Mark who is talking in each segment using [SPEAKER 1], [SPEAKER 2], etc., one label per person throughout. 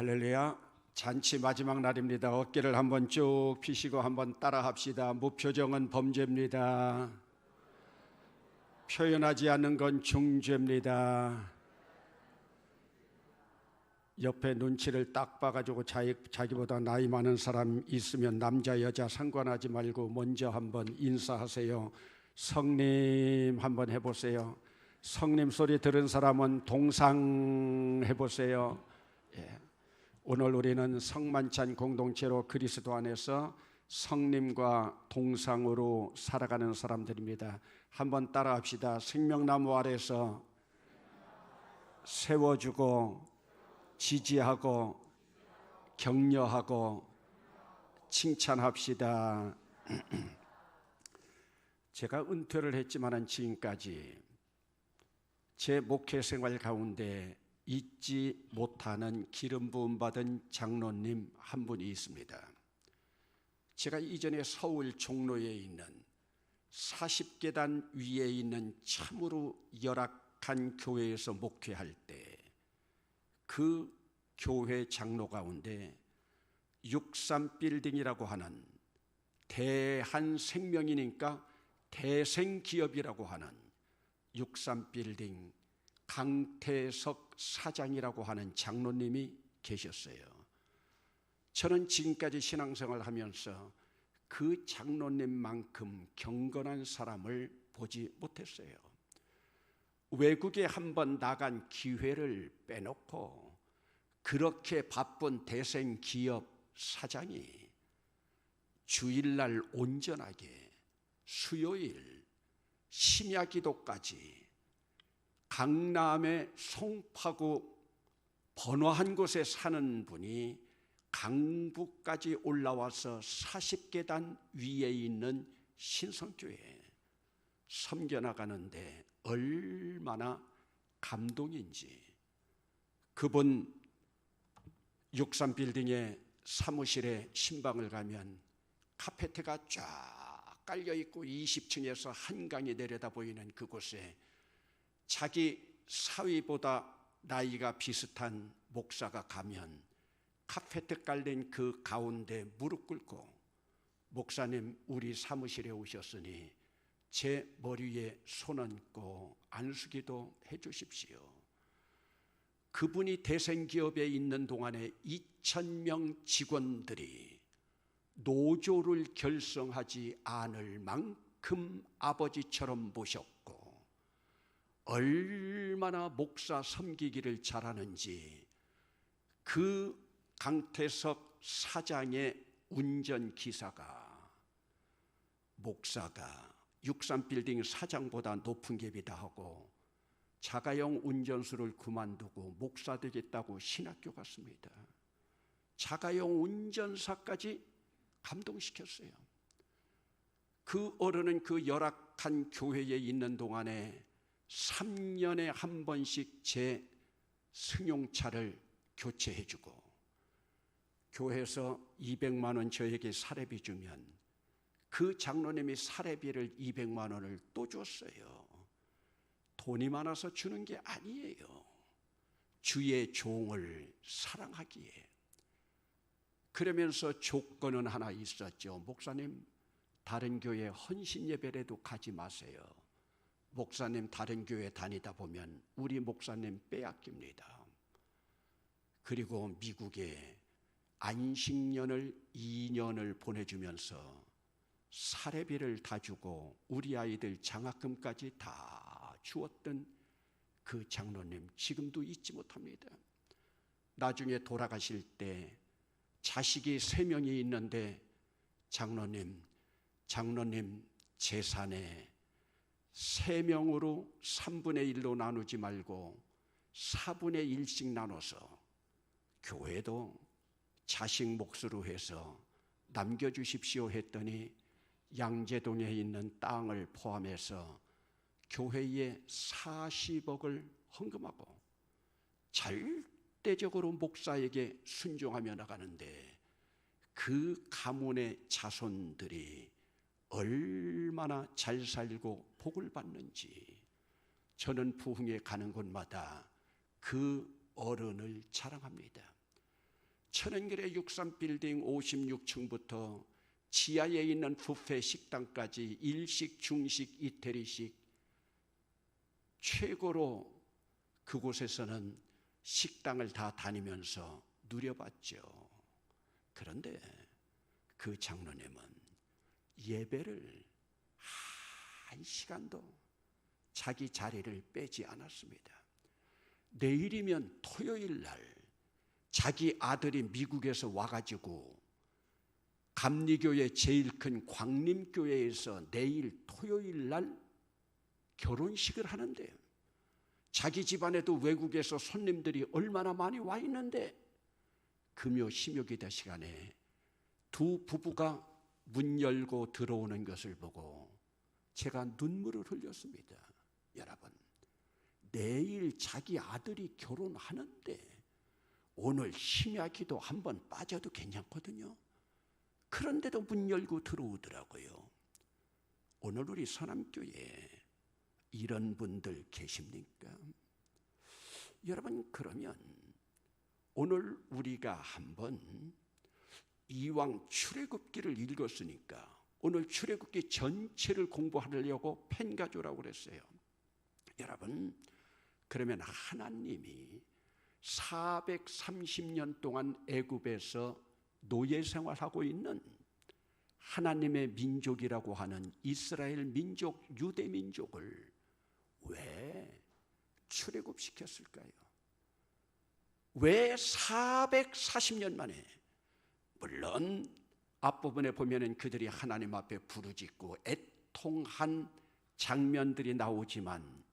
[SPEAKER 1] 할렐루야. 잔치 마지막 날입니다. 어깨를 한번 쭉 펴시고 한번 따라 합시다. 무표정은 범죄입니다. 표현하지 않는 건 중죄입니다. 옆에 눈치를 딱 봐가지고 자기보다 나이 많은 사람 있으면 남자 여자 상관하지 말고 먼저 한번 인사하세요. 성님 한번 해보세요. 성님 소리 들은 사람은 동상 해보세요. 예. 오늘 우리는 성만찬 공동체로 그리스도 안에서 성님과 동상으로 살아가는 사람들입니다. 한번 따라합시다. 생명나무 아래서 세워주고 지지하고 격려하고 칭찬합시다. 제가 은퇴를 했지만 지금까지 제 목회 생활 가운데 잊지 못하는 기름 부음 받은 장로님 한 분이 있습니다. 제가 이전에 서울 종로에 있는 40계단 위에 있는 참으로 열악한 교회에서 목회할 때 그 교회 장로 가운데 63빌딩이라고 하는 대한생명이니까 대생기업이라고 하는 63빌딩 강태석 사장이라고 하는 장로님이 계셨어요. 저는 지금까지 신앙생활을 하면서 그 장로님만큼 경건한 사람을 보지 못했어요. 외국에 한번 나간 기회를 빼놓고 그렇게 바쁜 대생기업 사장이 주일날 온전하게 수요일 심야기도까지 강남의 송파구 번화한 곳에 사는 분이 강북까지 올라와서 40계단 위에 있는 신성교회에 섬겨나가는데 얼마나 감동인지. 그분 63빌딩의 사무실에 신방을 가면 카페트가 쫙 깔려있고 20층에서 한강이 내려다 보이는 그곳에 자기 사위보다 나이가 비슷한 목사가 가면 카페트 깔린 그 가운데 무릎 꿇고 목사님 우리 사무실에 오셨으니 제 머리에 손 얹고 안수기도 해 주십시오. 그분이 대생기업에 있는 동안에 2,000명 직원들이 노조를 결성하지 않을 만큼 아버지처럼 모셨고 얼마나 목사 섬기기를 잘하는지 그 강태석 사장의 운전기사가 목사가 63빌딩 사장보다 높은 갭이다 하고 자가용 운전수를 그만두고 목사 되겠다고 신학교 갔습니다. 자가용 운전사까지 감동시켰어요. 그 어른은 그 열악한 교회에 있는 동안에 3년에 한 번씩 제 승용차를 교체해주고 교회에서 200만 원 저에게 사례비 주면 그 장로님이 사례비를 200만 원을 또 줬어요. 돈이 많아서 주는 게 아니에요. 주의 종을 사랑하기에. 그러면서 조건은 하나 있었죠. 목사님 다른 교회 헌신 예배라도 가지 마세요. 목사님 다른 교회 다니다 보면 우리 목사님 빼앗깁니다. 그리고 미국에 안식년을 2년을 보내주면서 사례비를 다 주고 우리 아이들 장학금까지 다 주었던 그 장로님 지금도 잊지 못합니다. 나중에 돌아가실 때 자식이 3명이 있는데 장로님 재산에 3명으로 3분의 1로 나누지 말고 4분의 1씩 나눠서 교회도 자식 몫으로 해서 남겨주십시오 했더니 양재동에 있는 땅을 포함해서 교회에 40억을 헌금하고 절대적으로 목사에게 순종하며 나가는데 그 가문의 자손들이 얼마나 잘 살고 복을 받는지 저는 부흥에 가는 곳마다 그 어른을 자랑합니다. 천연결의 63빌딩 56층부터 지하에 있는 뷔페 식당까지 일식, 중식, 이태리식 최고로 그곳에서는 식당을 다 다니면서 누려봤죠. 그런데 그 장로님은 예배를 한 시간도 자기 자리를 빼지 않았습니다. 내일이면 토요일 날 자기 아들이 미국에서 와가지고 감리교회 제일 큰 광림교회에서 내일 토요일 날 결혼식을 하는데 자기 집안에도 외국에서 손님들이 얼마나 많이 와 있는데 금요 심요기도 시간에 두 부부가 문 열고 들어오는 것을 보고 제가 눈물을 흘렸습니다. 여러분, 내일 자기 아들이 결혼하는데 오늘 심야기도 한번 빠져도 괜찮거든요. 그런데도 문 열고 들어오더라고요. 오늘 우리 서남교회에 이런 분들 계십니까? 여러분, 그러면 오늘 우리가 한번 이왕 출애굽기를 읽었으니까 오늘 출애굽기 전체를 공부하려고 펜 가져오라고 그랬어요. 여러분, 그러면 하나님이 430년 동안 애굽에서 노예 생활하고 있는 하나님의 민족이라고 하는 이스라엘 민족, 유대 민족을 왜 출애굽시켰을까요? 왜 440년 만에, 물론 앞부분에 보면은 그들이 하나님 앞에 부르짖고 애통한 장면들이 나오지만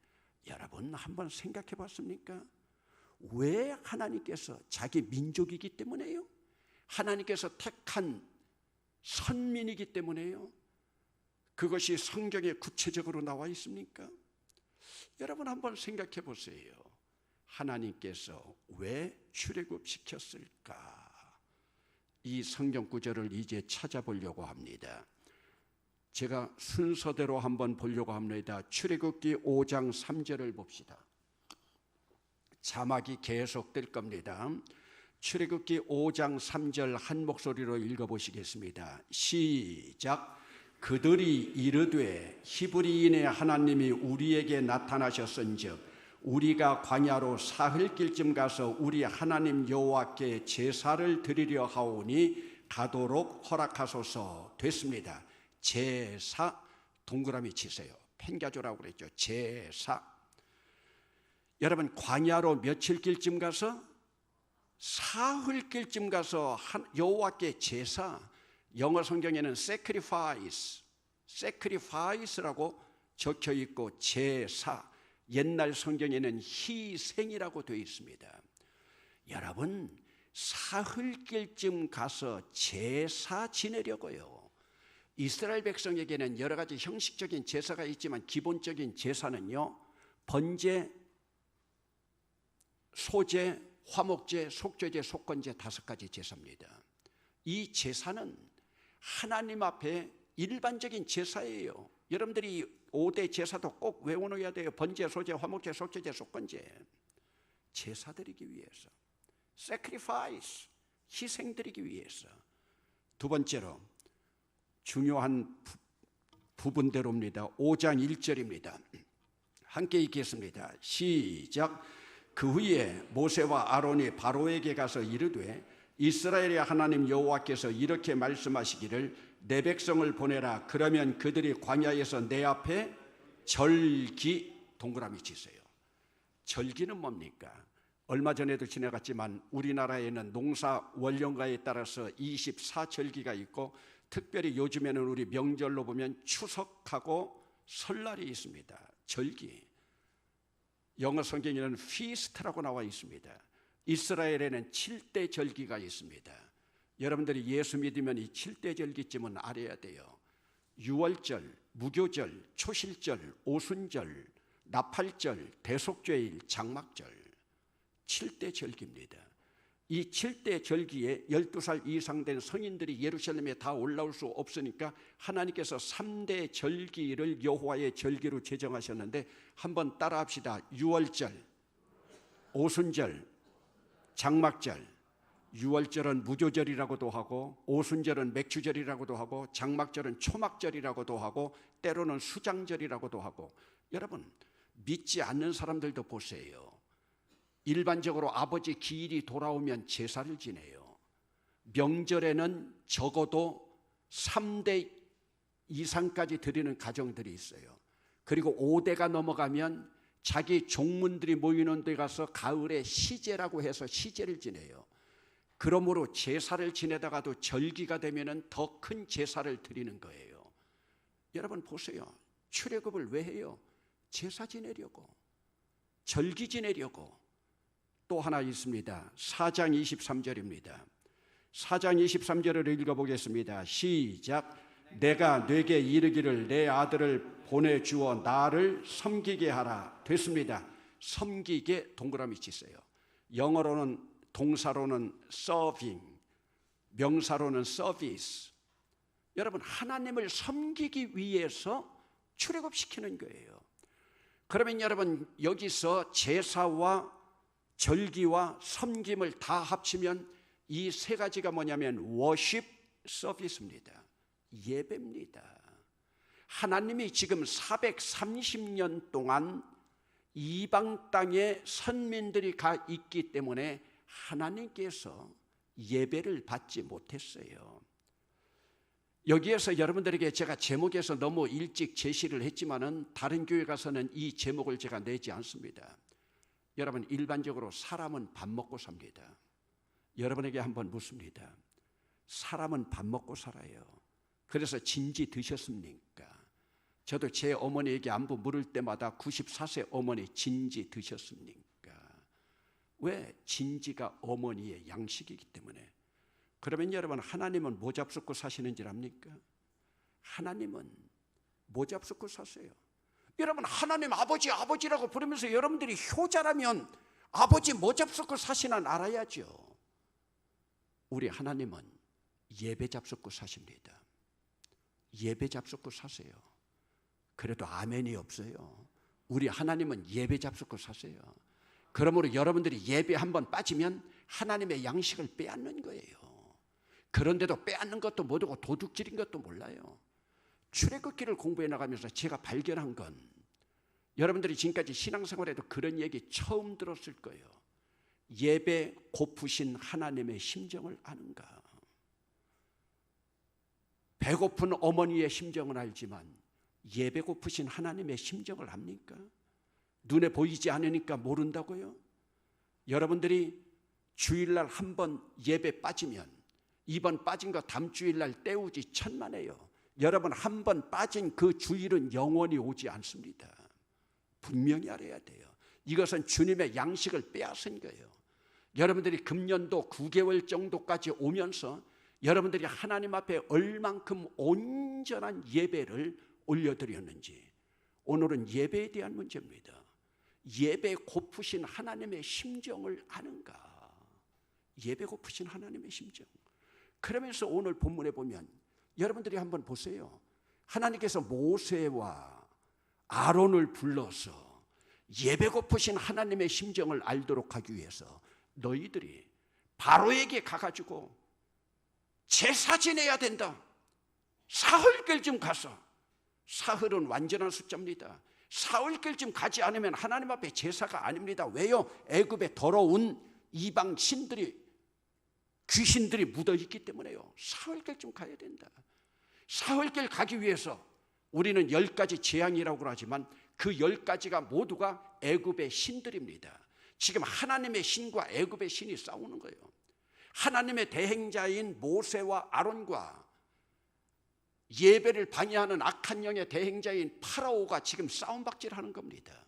[SPEAKER 1] 여러분 한번 생각해 봤습니까? 왜 하나님께서 자기 민족이기 때문에요? 하나님께서 택한 선민이기 때문에요? 그것이 성경에 구체적으로 나와 있습니까? 여러분 한번 생각해 보세요. 하나님께서 왜 출애굽시켰을까? 이 성경 구절을 이제 찾아보려고 합니다. 제가 순서대로 한번 보려고 합니다. 출애굽기 5장 3절을 봅시다. 자막이 계속될 겁니다. 출애굽기 5장 3절 한 목소리로 읽어보시겠습니다. 시작. 그들이 이르되 히브리인의 하나님이 우리에게 나타나셨은즉 우리가 광야로 사흘길쯤 가서 우리 하나님 여호와께 제사를 드리려 하오니 가도록 허락하소서. 됐습니다. 제사 동그라미 치세요. 펜가조라고 그랬죠. 제사. 여러분, 광야로 며칠길쯤 가서 사흘길쯤 가서 여호와께 제사, 영어 성경에는 sacrifice라고 적혀 있고 제사, 옛날 성경에는 희생이라고 되어 있습니다. 여러분, 사흘길쯤 가서 제사 지내려고요. 이스라엘 백성에게는 여러 가지 형식적인 제사가 있지만 기본적인 제사는요, 번제, 소제, 화목제, 속죄제, 속건제 5가지 제사입니다. 이 제사는 하나님 앞에 일반적인 제사예요. 여러분들이 5대 제사도 꼭 외워놓아야 돼요. 번제, 소제, 화목제, 속죄제, 속건제. 제사 드리기 위해서, sacrifice, 희생 드리기 위해서. 두 번째로 중요한 부분대로입니다. 5장 1절입니다. 함께 읽겠습니다. 시작. 그 후에 모세와 아론이 바로에게 가서 이르되 이스라엘의 하나님 여호와께서 이렇게 말씀하시기를 내 백성을 보내라. 그러면 그들이 광야에서 내 앞에 절기, 동그라미 치세요. 절기는 뭡니까? 얼마 전에도 지나갔지만 우리나라에는 농사 원령가에 따라서 24절기가 있고 특별히 요즘에는 우리 명절로 보면 추석하고 설날이 있습니다. 절기. 영어 성경에는 feast라고 나와 있습니다. 이스라엘에는 7대 절기가 있습니다. 여러분들이 예수 믿으면 이 7대 절기쯤은 알아야 돼요. 유월절, 무교절, 초실절, 오순절, 나팔절, 대속죄일, 장막절. 7대 절기입니다. 이 7대 절기에 12살 이상 된 성인들이 예루살렘에 다 올라올 수 없으니까 하나님께서 3대 절기를 여호와의 절기로 제정하셨는데 한번 따라합시다. 유월절, 오순절, 장막절, 유월절은 무교절이라고도 하고 오순절은 맥주절이라고도 하고 장막절은 초막절이라고도 하고 때로는 수장절이라고도 하고, 여러분 믿지 않는 사람들도 보세요. 일반적으로 아버지 기일이 돌아오면 제사를 지내요. 명절에는 적어도 3대 이상까지 드리는 가정들이 있어요. 그리고 5대가 넘어가면 자기 종문들이 모이는 데 가서 가을에 시제라고 해서 시제를 지내요. 그러므로 제사를 지내다가도 절기가 되면 더 큰 제사를 드리는 거예요. 여러분 보세요. 출애굽을 왜 해요? 제사 지내려고, 절기 지내려고. 또 하나 있습니다. 4장 23절입니다. 4장 23절을 읽어보겠습니다. 시작. 내가 네게 이르기를 내 아들을 보내주어 나를 섬기게 하라. 됐습니다. 섬기게 동그라미 치세요. 영어로는 동사로는 serving, 명사로는 service. 여러분 하나님을 섬기기 위해서 출애굽시키는 거예요. 그러면 여러분 여기서 제사와 절기와 섬김을 다 합치면 이 세 가지가 뭐냐면 worship, service입니다. 예배입니다. 하나님이 지금 430년 동안 이방 땅에 선민들이 가 있기 때문에 하나님께서 예배를 받지 못했어요. 여기에서 여러분들에게 제가 제목에서 너무 일찍 제시를 했지만은 다른 교회 가서는 이 제목을 제가 내지 않습니다. 여러분 일반적으로 사람은 밥 먹고 삽니다. 여러분에게 한번 묻습니다. 사람은 밥 먹고 살아요. 그래서 진지 드셨습니까? 저도 제 어머니에게 안부 물을 때마다 94세 어머니 진지 드셨습니까? 왜? 진지가 어머니의 양식이기 때문에. 그러면 여러분 하나님은 뭐 잡숫고 사시는 줄 압니까? 하나님은 뭐 잡숫고 사세요? 여러분 하나님 아버지 아버지라고 부르면서 여러분들이 효자라면 아버지 뭐 잡숫고 사시나 알아야죠. 우리 하나님은 예배 잡숫고 사십니다. 예배 잡숫고 사세요. 그래도 아멘이 없어요. 우리 하나님은 예배 잡숫고 사세요. 그러므로 여러분들이 예배 한번 빠지면 하나님의 양식을 빼앗는 거예요. 그런데도 빼앗는 것도 모르고 도둑질인 것도 몰라요. 출애굽기를 공부해 나가면서 제가 발견한 건, 여러분들이 지금까지 신앙생활에도 그런 얘기 처음 들었을 거예요. 예배 고프신 하나님의 심정을 아는가? 배고픈 어머니의 심정은 알지만 예배 고프신 하나님의 심정을 압니까? 눈에 보이지 않으니까 모른다고요? 여러분들이 주일날 한 번 예배 빠지면 이번 빠진 거 다음 주일날 때우지 천만에요. 여러분 한 번 빠진 그 주일은 영원히 오지 않습니다. 분명히 알아야 돼요. 이것은 주님의 양식을 빼앗은 거예요. 여러분들이 금년도 9개월 정도까지 오면서 여러분들이 하나님 앞에 얼만큼 온전한 예배를 올려드렸는지, 오늘은 예배에 대한 문제입니다. 예배 고프신 하나님의 심정을 아는가? 예배 고프신 하나님의 심정. 그러면서 오늘 본문에 보면 여러분들이 한번 보세요. 하나님께서 모세와 아론을 불러서 예배 고프신 하나님의 심정을 알도록 하기 위해서 너희들이 바로에게 가가지고 제사 지내야 된다. 사흘길 좀 가서, 사흘은 완전한 숫자입니다. 사흘길쯤 가지 않으면 하나님 앞에 제사가 아닙니다. 왜요? 애굽에 더러운 이방 신들이, 귀신들이 묻어있기 때문에요. 사흘길쯤 가야 된다. 사흘길 가기 위해서 우리는 10가지 재앙이라고 하지만 그 10가지가 모두가 애굽의 신들입니다. 지금 하나님의 신과 애굽의 신이 싸우는 거예요. 하나님의 대행자인 모세와 아론과 예배를 방해하는 악한 영의 대행자인 파라오가 지금 싸움박질하는 겁니다.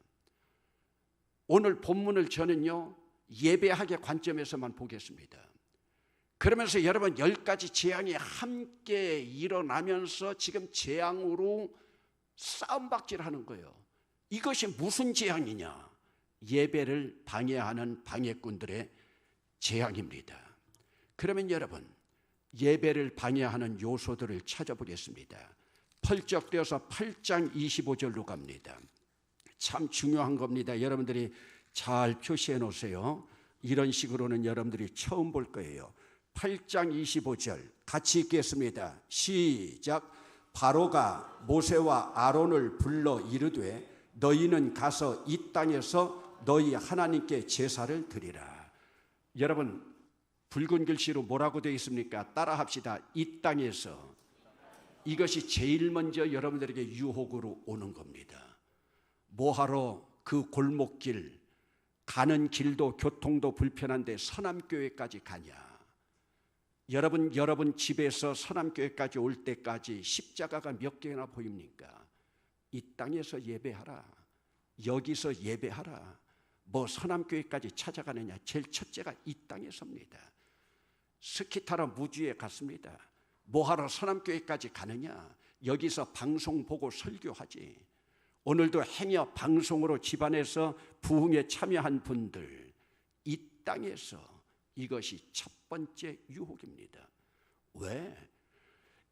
[SPEAKER 1] 오늘 본문을 저는요 예배학의 관점에서만 보겠습니다. 그러면서 여러분 10가지 재앙이 함께 일어나면서 지금 재앙으로 싸움박질하는 거예요. 이것이 무슨 재앙이냐? 예배를 방해하는 방해꾼들의 재앙입니다. 그러면 여러분 예배를 방해하는 요소들을 찾아보겠습니다. 펄쩍되어서 8장 25절로 갑니다. 참 중요한 겁니다. 여러분들이 잘 표시해 놓으세요. 이런 식으로는 여러분들이 처음 볼 거예요. 8장 25절 같이 읽겠습니다. 시작. 바로가 모세와 아론을 불러 이르되 너희는 가서 이 땅에서 너희 하나님께 제사를 드리라. 여러분, 붉은 글씨로 뭐라고 되어 있습니까? 따라합시다. 이 땅에서. 이것이 제일 먼저 여러분들에게 유혹으로 오는 겁니다. 뭐하러 그 골목길, 가는 길도 교통도 불편한데 서남교회까지 가냐? 여러분 집에서 서남교회까지 올 때까지 십자가가 몇 개나 보입니까? 이 땅에서 예배하라. 여기서 예배하라. 뭐 서남교회까지 찾아가느냐? 제일 첫째가 이 땅에서입니다. 스키 타러 무주에 갔습니다. 뭐하러 서남교회까지 가느냐? 여기서 방송 보고 설교하지. 오늘도 행여 방송으로 집안에서 부흥에 참여한 분들, 이 땅에서 이것이 첫 번째 유혹입니다. 왜?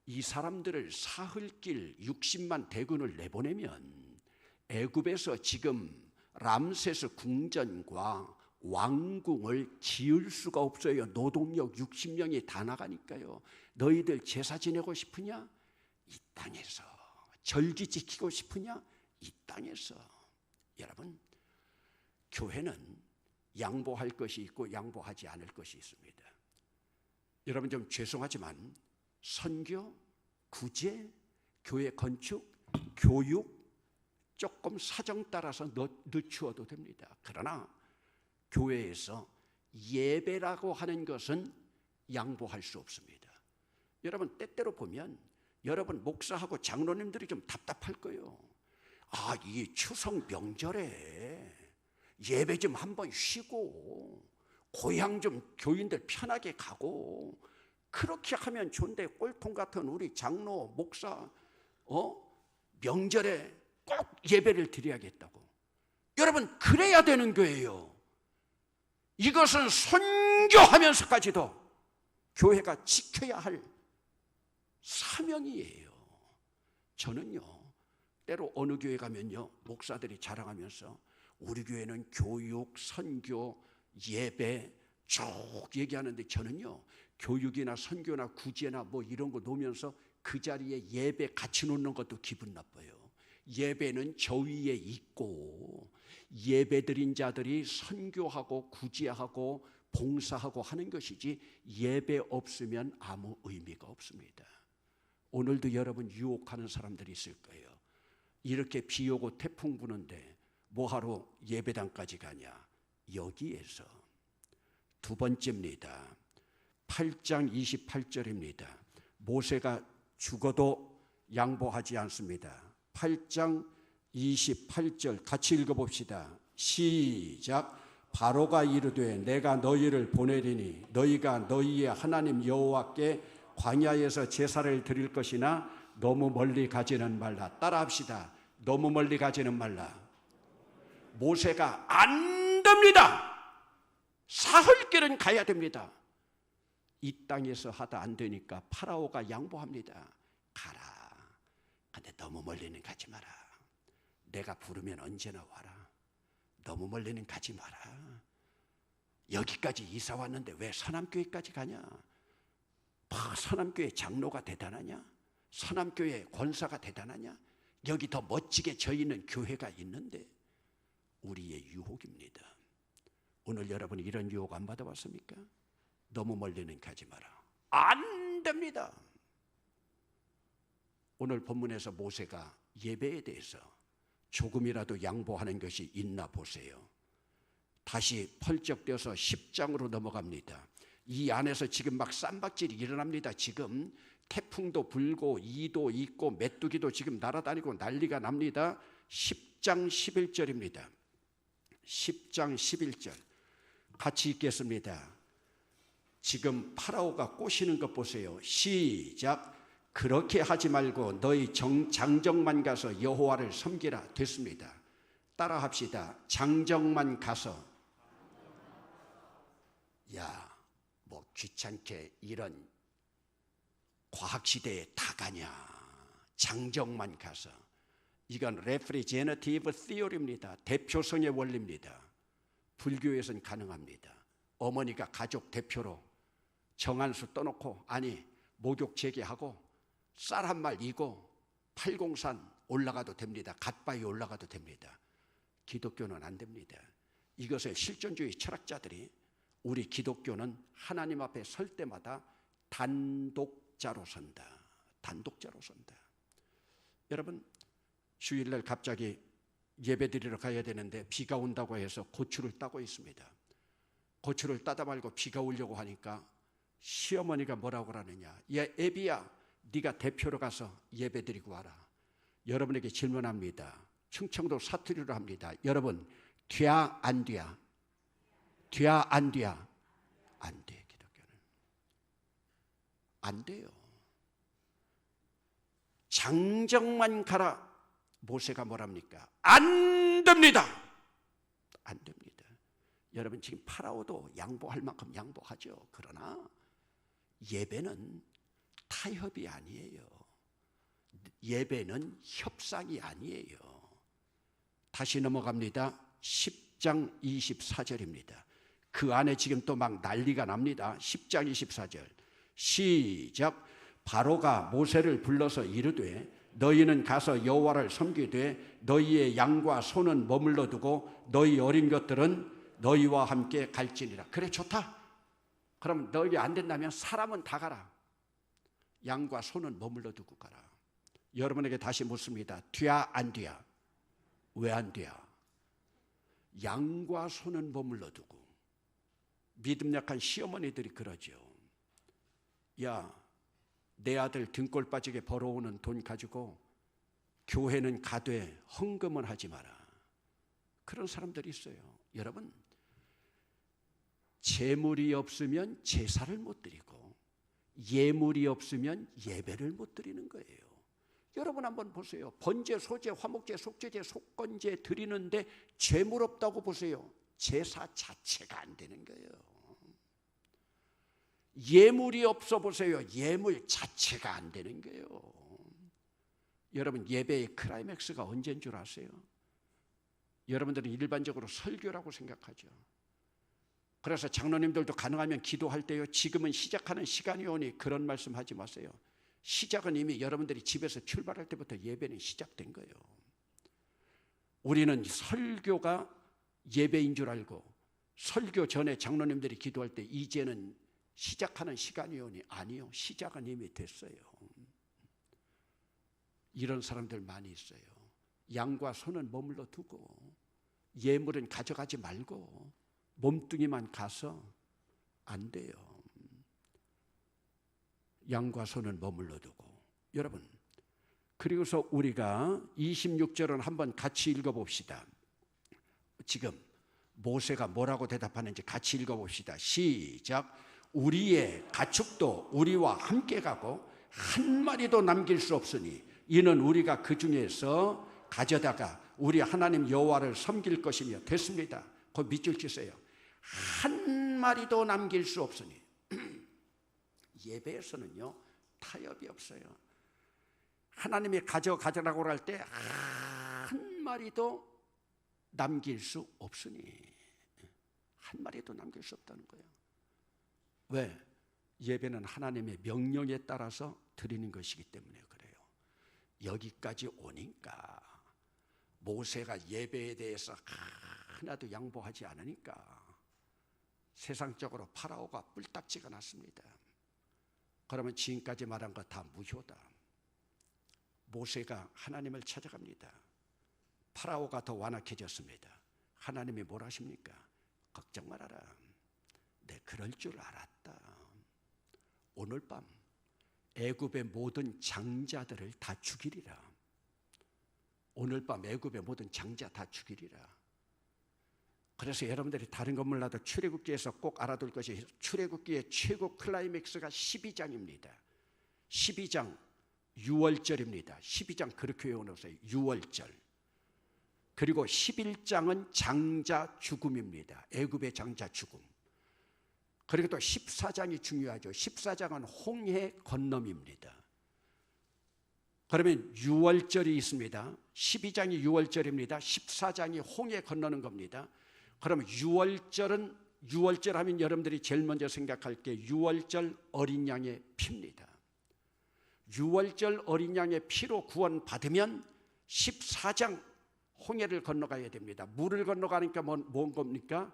[SPEAKER 1] 이 사람들을 사흘길 60만 대군을 내보내면 애굽에서 지금 람세스 궁전과 왕궁을 지을 수가 없어요. 노동력 60명이 다 나가니까요. 너희들 제사 지내고 싶으냐? 이 땅에서. 절기 지키고 싶으냐? 이 땅에서. 여러분, 교회는 양보할 것이 있고 양보하지 않을 것이 있습니다. 여러분, 좀 죄송하지만 선교, 구제, 교회 건축, 교육 조금 사정 따라서 늦추어도 됩니다. 그러나 교회에서 예배라고 하는 것은 양보할 수 없습니다. 여러분, 때때로 보면 여러분 목사하고 장로님들이 좀 답답할 거예요. 이 추석 명절에 예배 좀 한번 쉬고 고향 좀 교인들 편하게 가고 그렇게 하면 좋은데 꼴통 같은 우리 장로, 목사 명절에 꼭 예배를 드려야겠다고. 여러분, 그래야 되는 거예요. 이것은 선교하면서까지도 교회가 지켜야 할 사명이에요. 저는요, 때로 어느 교회 가면요, 목사들이 자랑하면서 우리 교회는 교육, 선교, 예배 쭉 얘기하는데 저는요, 교육이나 선교나 구제나 뭐 이런 거 놓으면서 그 자리에 예배 같이 놓는 것도 기분 나빠요. 예배는 저 위에 있고 예배드린 자들이 선교하고 구제하고 봉사하고 하는 것이지 예배 없으면 아무 의미가 없습니다. 오늘도 여러분 유혹하는 사람들이 있을 거예요. 이렇게 비 오고 태풍 부는데 뭐하러 예배당까지 가냐? 여기에서. 두 번째입니다. 8장 28절입니다. 모세가 죽어도 양보하지 않습니다. 8장 28절 같이 읽어봅시다. 시작. 바로가 이르되 내가 너희를 보내리니 너희가 너희의 하나님 여호와께 광야에서 제사를 드릴 것이나 너무 멀리 가지는 말라. 따라합시다. 너무 멀리 가지는 말라. 모세가 안 됩니다. 사흘길은 가야 됩니다. 이 땅에서 하다 안 되니까 파라오가 양보합니다. 가라. 근데 너무 멀리는 가지 마라. 내가 부르면 언제나 와라. 너무 멀리는 가지 마라. 여기까지 이사 왔는데 왜 서남교회까지 가냐? 서남교회 장로가 대단하냐? 서남교회 권사가 대단하냐? 여기 더 멋지게 져 있는 교회가 있는데. 우리의 유혹입니다. 오늘 여러분이 이런 유혹 안 받아봤습니까? 너무 멀리는 가지 마라. 안 됩니다. 오늘 본문에서 모세가 예배에 대해서 조금이라도 양보하는 것이 있나 보세요. 다시 펄쩍뛰어서 10장으로 넘어갑니다. 이 안에서 지금 막 쌈박질이 일어납니다. 지금 태풍도 불고 이도 있고 메뚜기도 지금 날아다니고 난리가 납니다. 10장 11절입니다. 10장 11절 같이 읽겠습니다. 지금 파라오가 꼬시는 것 보세요. 시작. 그렇게 하지 말고 너희 장정만 가서 여호와를 섬기라. 됐습니다. 따라합시다. 장정만 가서. 뭐 귀찮게 이런 과학시대에 다 가냐. 장정만 가서. 이건 representative theory입니다. 대표성의 원리입니다. 불교에서는 가능합니다. 어머니가 가족 대표로 정한수 떠놓고 목욕 재개하고 쌀 한 말 이고 팔공산 올라가도 됩니다. 갓바위 올라가도 됩니다. 기독교는 안 됩니다. 이것을 실존주의 철학자들이 우리 기독교는 하나님 앞에 설 때마다 단독자로 선다. 단독자로 선다. 여러분, 주일날 갑자기 예배드리러 가야 되는데 비가 온다고 해서 고추를 따고 있습니다. 고추를 따다 말고 비가 오려고 하니까 시어머니가 뭐라고 그러느냐. 야, 애비야, 네가 대표로 가서 예배드리고 와라. 여러분에게 질문합니다. 충청도 사투리로 합니다. 여러분, 뒤야 안 뒤야? 뒤야 안 뒤야? 안 돼. 기독교는 안 돼요. 장정만 가라. 모세가 뭐랍니까? 안 됩니다. 안 됩니다. 여러분, 지금 파라오도 양보할 만큼 양보하죠. 그러나 예배는 타협이 아니에요. 예배는 협상이 아니에요. 다시 넘어갑니다. 10장 24절입니다. 그 안에 지금 또 막 난리가 납니다. 10장 24절 시작. 바로가 모세를 불러서 이르되 너희는 가서 여호와를 섬기되 너희의 양과 소는 머물러 두고 너희 어린 것들은 너희와 함께 갈지니라. 그래, 좋다. 그럼 너희 안 된다면 사람은 다 가라. 양과 소는 머물러 두고 가라. 여러분에게 다시 묻습니다. 뒤야 안 뒤야? 왜 안 뒤야? 양과 소는 머물러 두고. 믿음 약한 시어머니들이 그러죠. 야, 내 아들 등골 빠지게 벌어오는 돈 가지고 교회는 가되 헌금은 하지 마라. 그런 사람들이 있어요. 여러분, 재물이 없으면 제사를 못 드리고 예물이 없으면 예배를 못 드리는 거예요. 여러분 한번 보세요. 번제, 소제, 화목제, 속죄제, 속건제 드리는데 재물 없다고 보세요. 제사 자체가 안 되는 거예요. 예물이 없어 보세요. 예물 자체가 안 되는 거예요. 여러분, 예배의 클라이맥스가 언제인 줄 아세요? 여러분들은 일반적으로 설교라고 생각하죠. 그래서 장로님들도 가능하면 기도할 때요, 지금은 시작하는 시간이 오니 그런 말씀하지 마세요. 시작은 이미 여러분들이 집에서 출발할 때부터 예배는 시작된 거예요. 우리는 설교가 예배인 줄 알고 설교 전에 장로님들이 기도할 때 이제는 시작하는 시간이 오니 아니요, 시작은 이미 됐어요. 이런 사람들 많이 있어요. 양과 소는 머물러 두고 예물은 가져가지 말고 몸뚱이만 가서 안 돼요. 양과 소는 머물러 두고. 여러분, 그리고서 우리가 26절은 한번 같이 읽어봅시다. 지금 모세가 뭐라고 대답하는지 같이 읽어봅시다. 시작. 우리의 가축도 우리와 함께 가고 한 마리도 남길 수 없으니 이는 우리가 그 중에서 가져다가 우리 하나님 여호와를 섬길 것이며. 됐습니다. 그거 밑줄 치세요. 한 마리도 남길 수 없으니. 예배에서는요, 타협이 없어요. 하나님이 가져라고 할 때 한 마리도 남길 수 없으니. 한 마리도 남길 수 없다는 거예요. 왜? 예배는 하나님의 명령에 따라서 드리는 것이기 때문에 그래요. 여기까지 오니까 모세가 예배에 대해서 하나도 양보하지 않으니까 세상적으로 파라오가 뿔딱지가 났습니다. 그러면 지금까지 말한 거 다 무효다. 모세가 하나님을 찾아갑니다. 파라오가 더 완악해졌습니다. 하나님이 뭘 하십니까? 걱정 말아라. 내 그럴 줄 알았다. 오늘 밤 애굽의 모든 장자들을 다 죽이리라. 오늘 밤 애굽의 모든 장자 다 죽이리라. 그래서 여러분들이 다른 것 몰라도 출애굽기에서 꼭 알아둘 것이 출애굽기의 최고 클라이맥스가 12장입니다. 12장 6월절입니다. 12장 그렇게 외워놓으세요. 6월절. 그리고 11장은 장자 죽음입니다. 애굽의 장자 죽음. 그리고 또 14장이 중요하죠. 14장은 홍해 건너입니다. 그러면 6월절이 있습니다. 12장이 6월절입니다. 14장이 홍해 건너는 겁니다. 그러면 6월절은 유월절 하면 여러분들이 제일 먼저 생각할 게 유월절 어린 양의 피입니다. 유월절 어린 양의 피로 구원받으면 14장 홍해를 건너가야 됩니다. 물을 건너가니까 뭔 겁니까?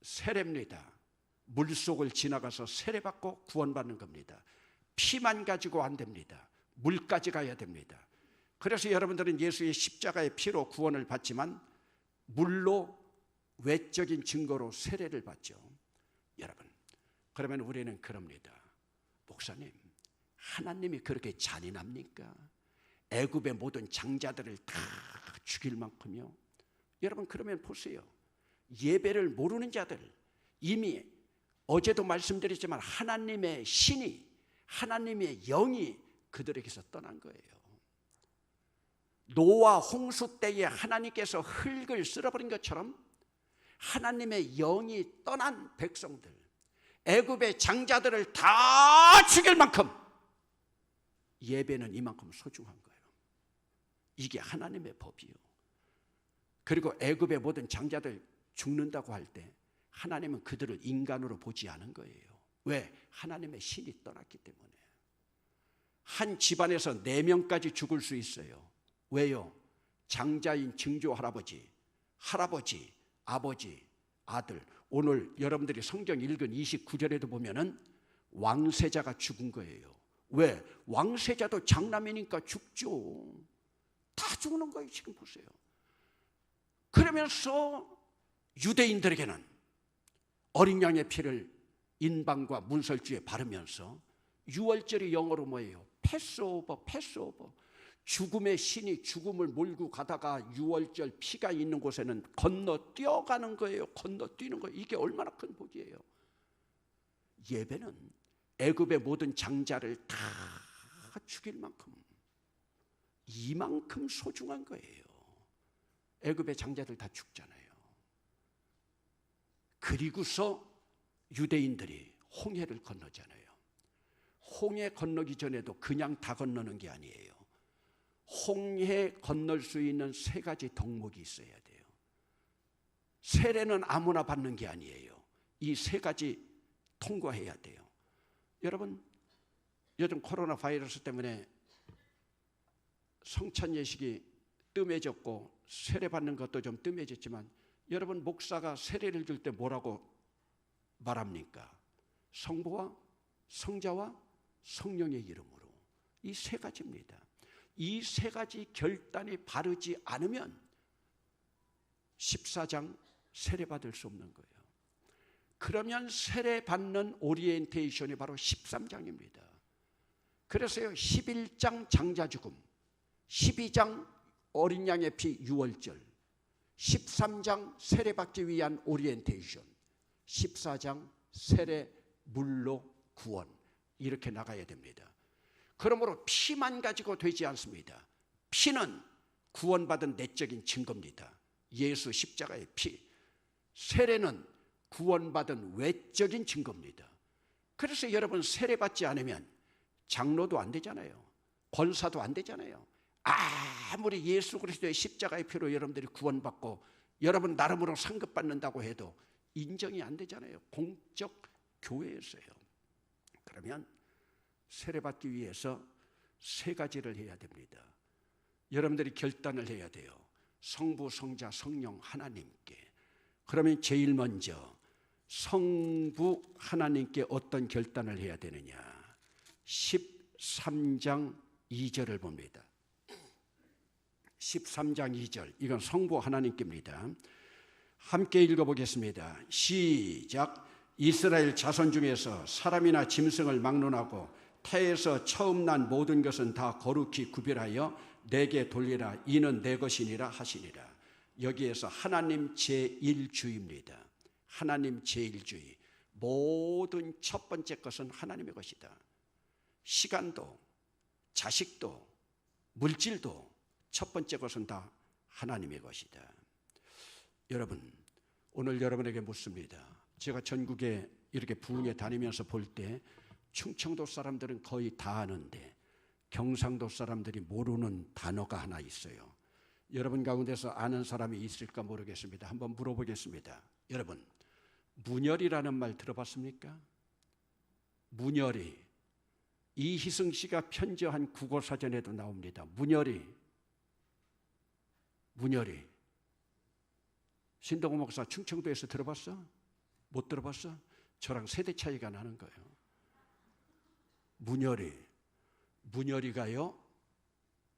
[SPEAKER 1] 세례입니다. 물속을 지나가서 세례받고 구원받는 겁니다. 피만 가지고 안 됩니다. 물까지 가야 됩니다. 그래서 여러분들은 예수의 십자가의 피로 구원을 받지만 물로 외적인 증거로 세례를 받죠. 여러분, 그러면 우리는 그럽니다. 목사님, 하나님이 그렇게 잔인합니까? 애굽의 모든 장자들을 다 죽일 만큼요? 여러분, 그러면 보세요. 예배를 모르는 자들, 이미 어제도 말씀드렸지만 하나님의 신이, 하나님의 영이 그들에게서 떠난 거예요. 노아 홍수 때에 하나님께서 흙을 쓸어버린 것처럼 하나님의 영이 떠난 백성들, 애굽의 장자들을 다 죽일 만큼 예배는 이만큼 소중한 거예요. 이게 하나님의 법이요. 그리고 애굽의 모든 장자들 죽는다고 할 때 하나님은 그들을 인간으로 보지 않은 거예요. 왜? 하나님의 신이 떠났기 때문에. 한 집안에서 4명까지 죽을 수 있어요. 왜요? 장자인 증조 할아버지, 할아버지, 아버지, 아들. 오늘 여러분들이 성경 읽은 29절에도 보면은 왕세자가 죽은 거예요. 왜? 왕세자도 장남이니까 죽죠. 다 죽는 거예요. 지금 보세요. 그러면서 유대인들에게는 어린 양의 피를 인방과 문설주에 바르면서 유월절이 영어로 뭐예요? 패스오버, 패스오버. 죽음의 신이 죽음을 몰고 가다가 유월절 피가 있는 곳에는 건너뛰어가는 거예요. 건너뛰는 거예요. 이게 얼마나 큰 복이에요. 예배는 애굽의 모든 장자를 다 죽일 만큼, 이만큼 소중한 거예요. 애굽의 장자들 다 죽잖아요. 그리고서 유대인들이 홍해를 건너잖아요. 홍해 건너기 전에도 그냥 다 건너는 게 아니에요. 홍해 건널 수 있는 3가지 덕목이 있어야 돼요. 세례는 아무나 받는 게 아니에요. 이 3가지 통과해야 돼요. 여러분, 요즘 코로나 바이러스 때문에 성찬 예식이 뜸해졌고 세례 받는 것도 좀 뜸해졌지만 여러분, 목사가 세례를 줄 때 뭐라고 말합니까? 성부와 성자와 성령의 이름으로. 이 3가지입니다. 이 3가지 결단이 바르지 않으면 14장 세례 받을 수 없는 거예요. 그러면 세례 받는 오리엔테이션이 바로 13장입니다. 그래서요, 11장 장자 죽음, 12장 어린 양의 피 유월절, 13장 세례 받기 위한 오리엔테이션, 14장 세례 물로 구원, 이렇게 나가야 됩니다. 그러므로 피만 가지고 되지 않습니다. 피는 구원받은 내적인 증거입니다. 예수 십자가의 피. 세례는 구원받은 외적인 증거입니다. 그래서 여러분, 세례 받지 않으면 장로도 안 되잖아요. 권사도 안 되잖아요. 아무리 예수 그리스도의 십자가의 피로 여러분들이 구원받고 여러분 나름으로 상급받는다고 해도 인정이 안 되잖아요. 공적 교회에서요. 그러면 세례받기 위해서 3가지를 해야 됩니다. 여러분들이 결단을 해야 돼요. 성부, 성자, 성령 하나님께. 그러면 제일 먼저 성부 하나님께 어떤 결단을 해야 되느냐? 13장 2절을 봅니다. 13장 2절, 이건 성부 하나님께입니다. 함께 읽어보겠습니다. 시작. 이스라엘 자손 중에서 사람이나 짐승을 막론하고 태에서 처음 난 모든 것은 다 거룩히 구별하여 내게 돌리라. 이는 내 것이니라 하시니라. 여기에서 하나님 제1주의입니다. 하나님 제1주의. 모든 첫 번째 것은 하나님의 것이다. 시간도, 자식도, 물질도 첫 번째 것은 다 하나님의 것이다. 여러분, 오늘 여러분에게 묻습니다. 제가 전국에 이렇게 부흥회 다니면서 볼 때 충청도 사람들은 거의 다 아는데 경상도 사람들이 모르는 단어가 하나 있어요. 여러분 가운데서 아는 사람이 있을까 모르겠습니다. 한번 물어보겠습니다. 여러분, 문열이라는 말 들어봤습니까? 문열이. 이희승 씨가 편지한 국어사전에도 나옵니다. 문열이. 신동호 목사 충청도에서 들어봤어? 못 들어봤어? 저랑 세대 차이가 나는 거예요. 문열이가요,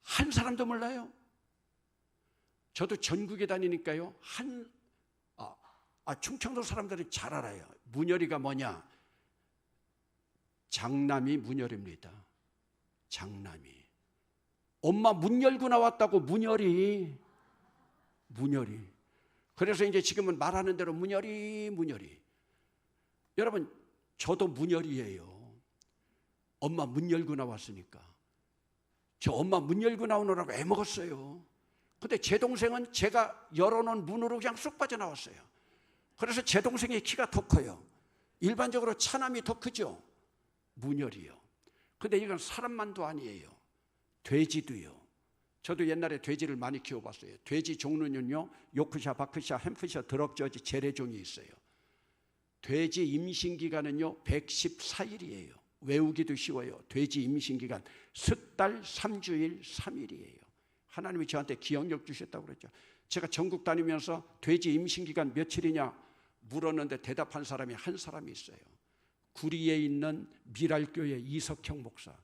[SPEAKER 1] 한 사람도 몰라요. 저도 전국에 다니니까요, 충청도 사람들은 잘 알아요. 문열이가 뭐냐? 장남이 문열입니다. 장남이. 엄마 문 열고 나왔다고. 문열이. 그래서 이제 지금은 말하는 대로 문열이. 여러분, 저도 문열이에요. 엄마 문 열고 나왔으니까. 저 엄마 문 열고 나오느라고 애먹었어요. 근데 제 동생은 제가 열어놓은 문으로 그냥 쏙 빠져나왔어요. 그래서 제 동생의 키가 더 커요. 일반적으로 차남이 더 크죠. 문열이요. 근데 이건 사람만도 아니에요. 돼지도요. 저도 옛날에 돼지를 많이 키워봤어요. 돼지 종류는요, 요크샤, 바크샤, 햄프샤, 드럭저지, 재래종이 있어요. 돼지 임신기간은요 114일이에요. 외우기도 쉬워요. 돼지 임신기간 10달 3주일 3일이에요. 하나님이 저한테 기억력 주셨다고 그랬죠. 제가 전국 다니면서 돼지 임신기간 며칠이냐 물었는데 대답한 사람이 한 사람이 있어요. 구리에 있는 미랄교회 이석형 목사.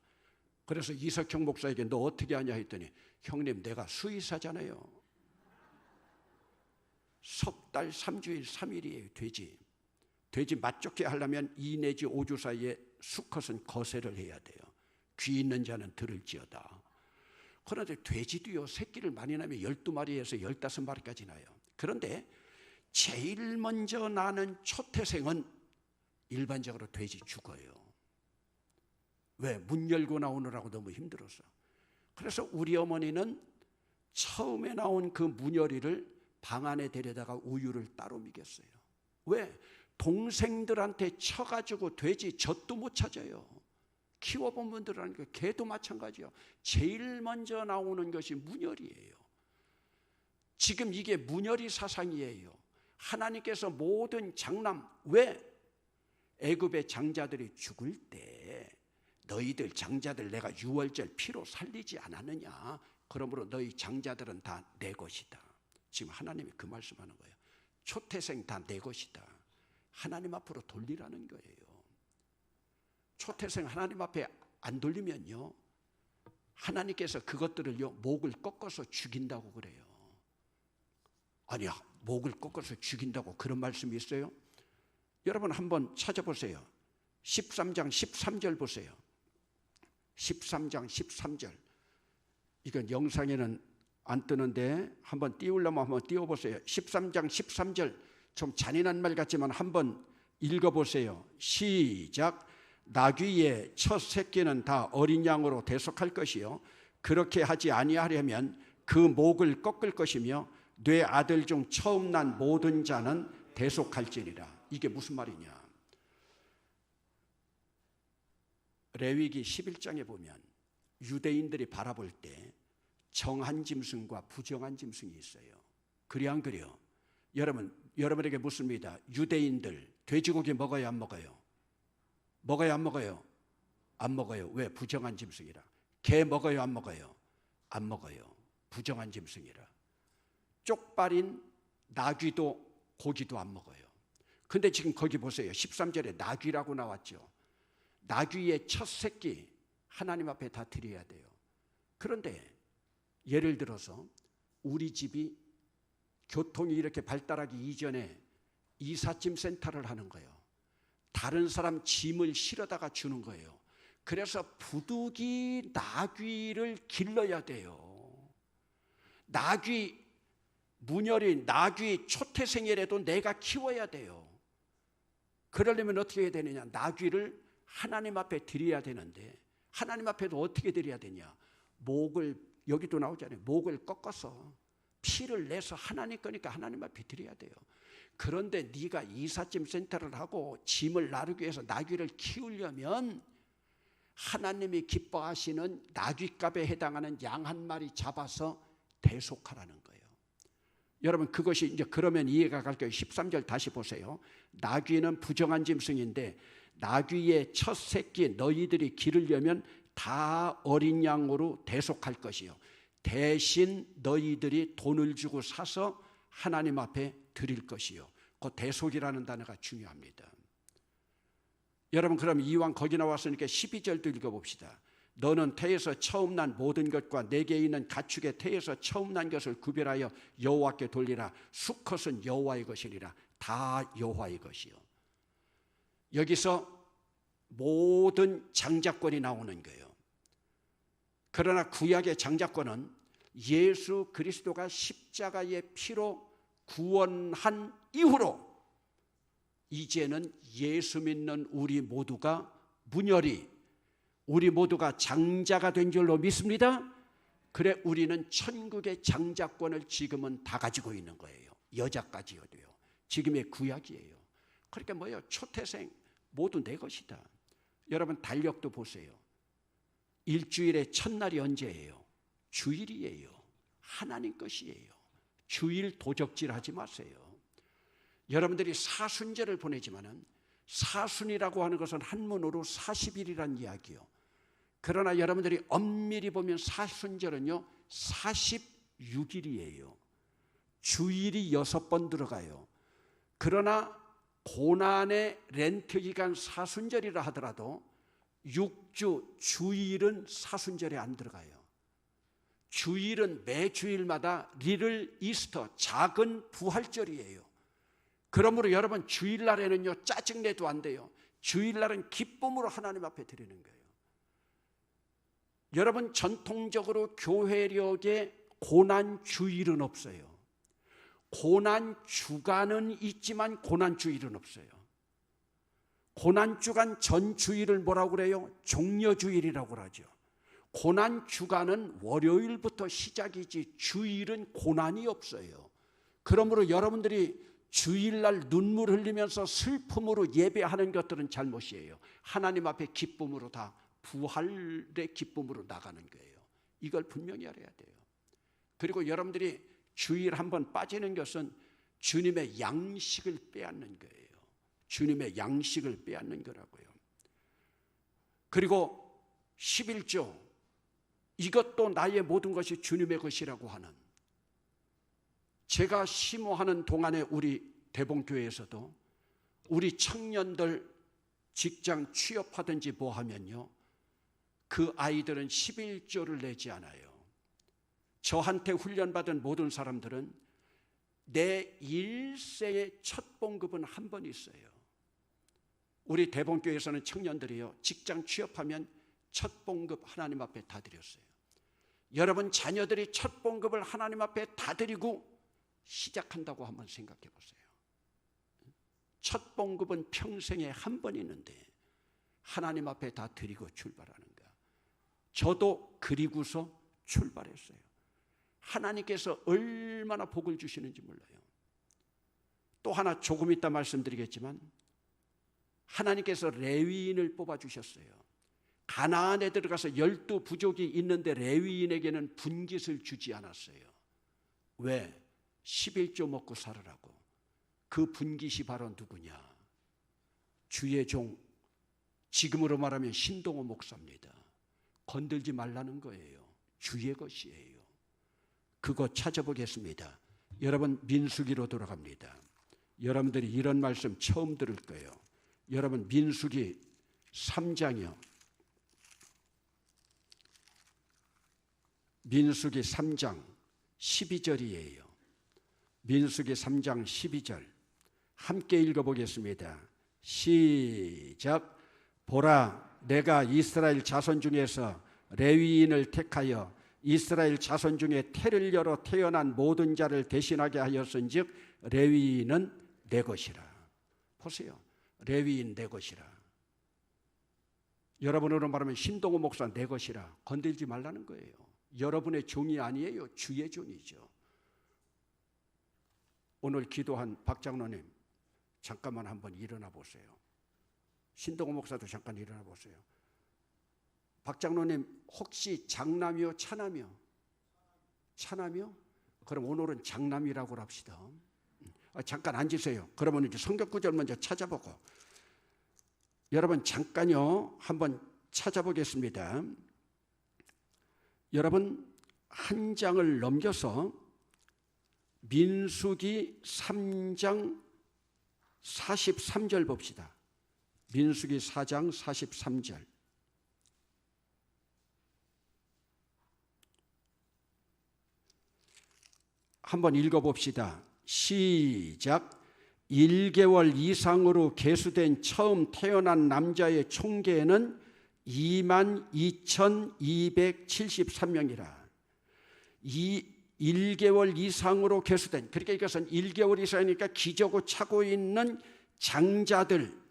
[SPEAKER 1] 그래서 이석형 목사에게 너 어떻게 하냐 했더니, 형님 내가 수의사잖아요. 석 달 3주일 3일이에요. 돼지 맛 좋게 하려면 2 내지 5주 사이에 수컷은 거세를 해야 돼요. 귀 있는 자는 들을지어다. 그런데 돼지도요, 새끼를 많이 낳으면 12마리에서 15마리까지 나요. 그런데 제일 먼저 나는 초태생은 일반적으로 돼지 죽어요. 왜? 문 열고 나오느라고 너무 힘들어서. 그래서 우리 어머니는 처음에 나온 그 문열이를 방 안에 데려다가 우유를 따로 먹였어요. 왜? 동생들한테 쳐가지고 돼지 젖도 못 찾아요. 키워본 분들은 개도 마찬가지요. 제일 먼저 나오는 것이 문열이에요. 지금 이게 문열이 사상이에요. 하나님께서 모든 장남, 왜? 애굽의 장자들이 죽을 때 너희들 장자들 내가 유월절 피로 살리지 않았느냐. 그러므로 너희 장자들은 다 내 것이다. 지금 하나님이 그 말씀하는 거예요. 초태생 다 내 것이다. 하나님 앞으로 돌리라는 거예요. 초태생 하나님 앞에 안 돌리면요, 하나님께서 그것들을요 목을 꺾어서 죽인다고 그래요. 아니야, 목을 꺾어서 죽인다고 그런 말씀이 있어요? 여러분 한번 찾아보세요. 13장 13절 보세요. 13장 13절. 이건 영상에는 안 뜨는데 한번 띄우려면 한번 띄워보세요. 13장 13절. 좀 잔인한 말 같지만 한번 읽어보세요. 시작. 나귀의 첫 새끼는 다 어린 양으로 대속할 것이요, 그렇게 하지 아니하려면 그 목을 꺾을 것이며 뇌 아들 중 처음 난 모든 자는 대속할지니라. 이게 무슨 말이냐? 레위기 11장에 보면 유대인들이 바라볼 때 정한 짐승과 부정한 짐승이 있어요. 그래 안 그래요? 여러분에게 묻습니다. 유대인들 돼지고기 먹어요 안 먹어요? 먹어요 안 먹어요? 안 먹어요. 왜? 부정한 짐승이라. 개 먹어요 안 먹어요? 안 먹어요. 부정한 짐승이라. 쪽발인 나귀도 고기도 안 먹어요. 근데 지금 거기 보세요. 13절에 나귀라고 나왔죠. 나귀의 첫 새끼 하나님 앞에 다 드려야 돼요. 그런데 예를 들어서 우리 집이 교통이 이렇게 발달하기 이전에 이삿짐 센터를 하는 거예요. 다른 사람 짐을 실어다가 주는 거예요. 그래서 부득이 나귀를 길러야 돼요. 나귀 문열이 나귀 초태생이라도 내가 키워야 돼요. 그러려면 어떻게 해야 되느냐? 나귀를 하나님 앞에 드려야 되는데 하나님 앞에도 어떻게 드려야 되냐? 목을, 여기도 나오잖아요. 목을 꺾어서 피를 내서 하나님 거니까 하나님 앞에 드려야 돼요. 그런데 네가 이삿짐 센터를 하고 짐을 나르기 위해서 나귀를 키우려면 하나님이 기뻐하시는 나귀값에 해당하는 양 한 마리 잡아서 대속하라는 거예요. 여러분 그것이 이제 그러면 이해가 갈 거예요. 13절 다시 보세요. 나귀는 부정한 짐승인데 나귀의 첫 새끼 너희들이 기르려면 다 어린 양으로 대속할 것이요. 대신 너희들이 돈을 주고 사서 하나님 앞에 드릴 것이요. 그 대속이라는 단어가 중요합니다. 여러분 그럼 이왕 거기 나왔으니까 12절도 읽어봅시다. 너는 태에서 처음 난 모든 것과 내게 있는 가축의 태에서 처음 난 것을 구별하여 여호와께 돌리라. 수컷은 여호와의 것이니라. 다 여호와의 것이요. 여기서 모든 장자권이 나오는 거예요. 그러나 구약의 장자권은 예수 그리스도가 십자가의 피로 구원한 이후로 이제는 예수 믿는 우리 모두가 문열이 우리 모두가 장자가 된 줄로 믿습니다. 그래 우리는 천국의 장자권을 지금은 다 가지고 있는 거예요. 여자까지여도요. 지금의 구약이에요. 그러니까 뭐예요? 초태생 모두 내 것이다. 여러분 달력도 보세요. 일주일의 첫날이 언제예요? 주일이에요. 하나님 것이에요. 주일 도적질 하지 마세요. 여러분들이 사순절을 보내지만은 사순이라고 하는 것은 한문으로 40일이란 이야기요. 그러나 여러분들이 엄밀히 보면 사순절은요 46일이에요. 주일이 6번 들어가요. 그러나 고난의 렌트 기간 사순절이라 하더라도 6주 주일은 사순절에 안 들어가요. 주일은 매 주일마다 리틀 이스터 작은 부활절이에요. 그러므로 여러분 주일날에는요 짜증내도 안 돼요. 주일날은 기쁨으로 하나님 앞에 드리는 거예요. 여러분 전통적으로 교회력에 고난 주일은 없어요. 고난 주간은 있지만 고난 주일은 없어요. 고난 주간 전 주일을 뭐라고 그래요? 종려 주일이라고 그러죠. 고난 주간은 월요일부터 시작이지 주일은 고난이 없어요. 그러므로 여러분들이 주일날 눈물 흘리면서 슬픔으로 예배하는 것들은 잘못이에요. 하나님 앞에 기쁨으로 다 부활의 기쁨으로 나가는 거예요. 이걸 분명히 알아야 돼요. 그리고 여러분들이 주일 한번 빠지는 것은 주님의 양식을 빼앗는 거예요. 주님의 양식을 빼앗는 거라고요. 그리고 11조 이것도 나의 모든 것이 주님의 것이라고 하는, 제가 심호하는 동안에 우리 대봉교회에서도 우리 청년들 직장 취업하든지 뭐 하면요 그 아이들은 11조를 내지 않아요. 저한테 훈련받은 모든 사람들은 내 일생의 첫 봉급은 한 번 있어요. 우리 대봉교회에서는 청년들이요 직장 취업하면 첫 봉급 하나님 앞에 다 드렸어요. 여러분 자녀들이 첫 봉급을 하나님 앞에 다 드리고 시작한다고 한번 생각해 보세요. 첫 봉급은 평생에 한 번 있는데 하나님 앞에 다 드리고 출발하는 거야. 저도 그리고서 출발했어요. 하나님께서 얼마나 복을 주시는지 몰라요. 또 하나 조금 이따 말씀드리겠지만 하나님께서 레위인을 뽑아주셨어요. 가나안에 들어가서 12부족이 있는데 레위인에게는 분깃을 주지 않았어요. 왜? 11조 먹고 살으라고. 그 분깃이 바로 누구냐? 주의 종, 지금으로 말하면 신동호 목사입니다. 건들지 말라는 거예요. 주의 것이에요. 그거 찾아보겠습니다. 여러분 민수기로 돌아갑니다. 여러분들이 이런 말씀 처음 들을 거예요. 여러분 민수기 3장이요. 민수기 3장 12절이에요. 민수기 3장 12절 함께 읽어보겠습니다. 시작. 보라, 내가 이스라엘 자손 중에서 레위인을 택하여 이스라엘 자손 중에 태를 열어 태어난 모든 자를 대신하게 하였은즉 레위인은 내 것이라. 보세요. 레위인 내 것이라. 여러분으로 말하면 신동호 목사 내 것이라. 건들지 말라는 거예요. 여러분의 종이 아니에요. 주의 종이죠. 오늘 기도한 박 장로님 잠깐만 한번 일어나 보세요. 신동호 목사도 잠깐 일어나 보세요. 박 장로님 혹시 장남이요 차남이요? 차남이요? 그럼 오늘은 장남이라고 합시다. 잠깐 앉으세요. 그러면 이제 성경 구절 먼저 찾아보고 여러분 잠깐요 한번 찾아보겠습니다. 여러분 한 장을 넘겨서 민수기 3장 43절 봅시다. 민수기 4장 43절. 한번 읽어봅시다. 시작. 1개월 이상으로 계수된 처음 태어난 남자의 총계는 22,273명이라. 1개월 이상으로 계수된, 그러니까 이것은 1개월 이상이니까 기저고 차고 있는 장자들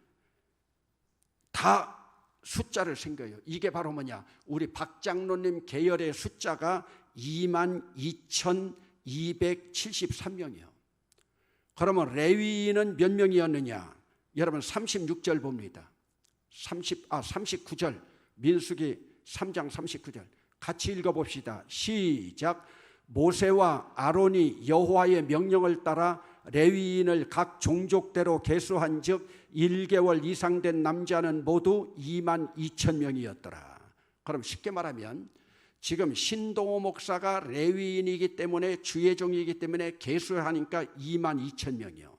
[SPEAKER 1] 다 숫자를 생겨요. 이게 바로 뭐냐? 우리 박 장로님 계열의 숫자가 22,273명이요. 그러면 레위인은 몇 명이었느냐? 여러분 36절 봅니다. 39절 민수기 3장 39절 같이 읽어봅시다. 시작. 모세와 아론이 여호와의 명령을 따라 레위인을 각 종족대로 계수한 즉 1개월 이상 된 남자는 모두 22,000명이었더라. 그럼 쉽게 말하면 지금 신동호 목사가 레위인이기 때문에 주의 종이기 때문에 계수하니까 22,000명이요.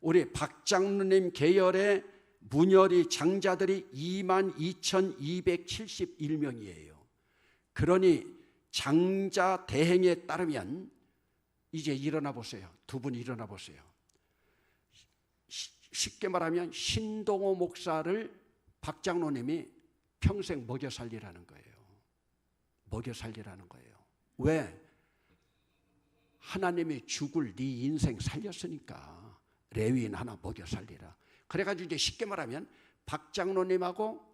[SPEAKER 1] 우리 박 장로님 계열의 문열이 장자들이 22,271명이에요. 그러니 장자 대행에 따르면 이제 일어나 보세요. 두 분 일어나 보세요. 쉽게 말하면 신동호 목사를 박 장로님이 평생 먹여 살리라는 거예요. 먹여 살리라는 거예요. 왜? 하나님이 죽을 네 인생 살렸으니까 레위인 하나 먹여 살리라. 그래가지고 이제 쉽게 말하면 박 장로님하고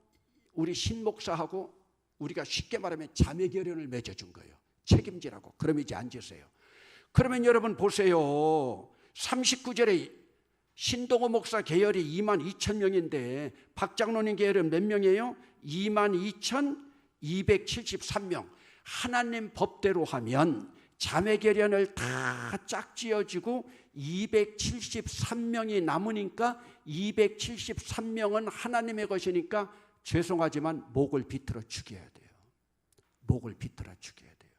[SPEAKER 1] 우리 신 목사하고 우리가 쉽게 말하면 자매 결연을 맺어준 거예요. 책임지라고. 그럼 이제 앉으세요. 그러면 여러분 보세요. 39절에 신동호 목사 계열이 22,000명인데 박 장로님 계열은 몇 명이에요? 22,273명. 하나님 법대로 하면 자매 결연을 다 짝지어지고 273명이 남으니까 273명은 하나님의 것이니까 죄송하지만 목을 비틀어 죽여야 돼요. 목을 비틀어 죽여야 돼요.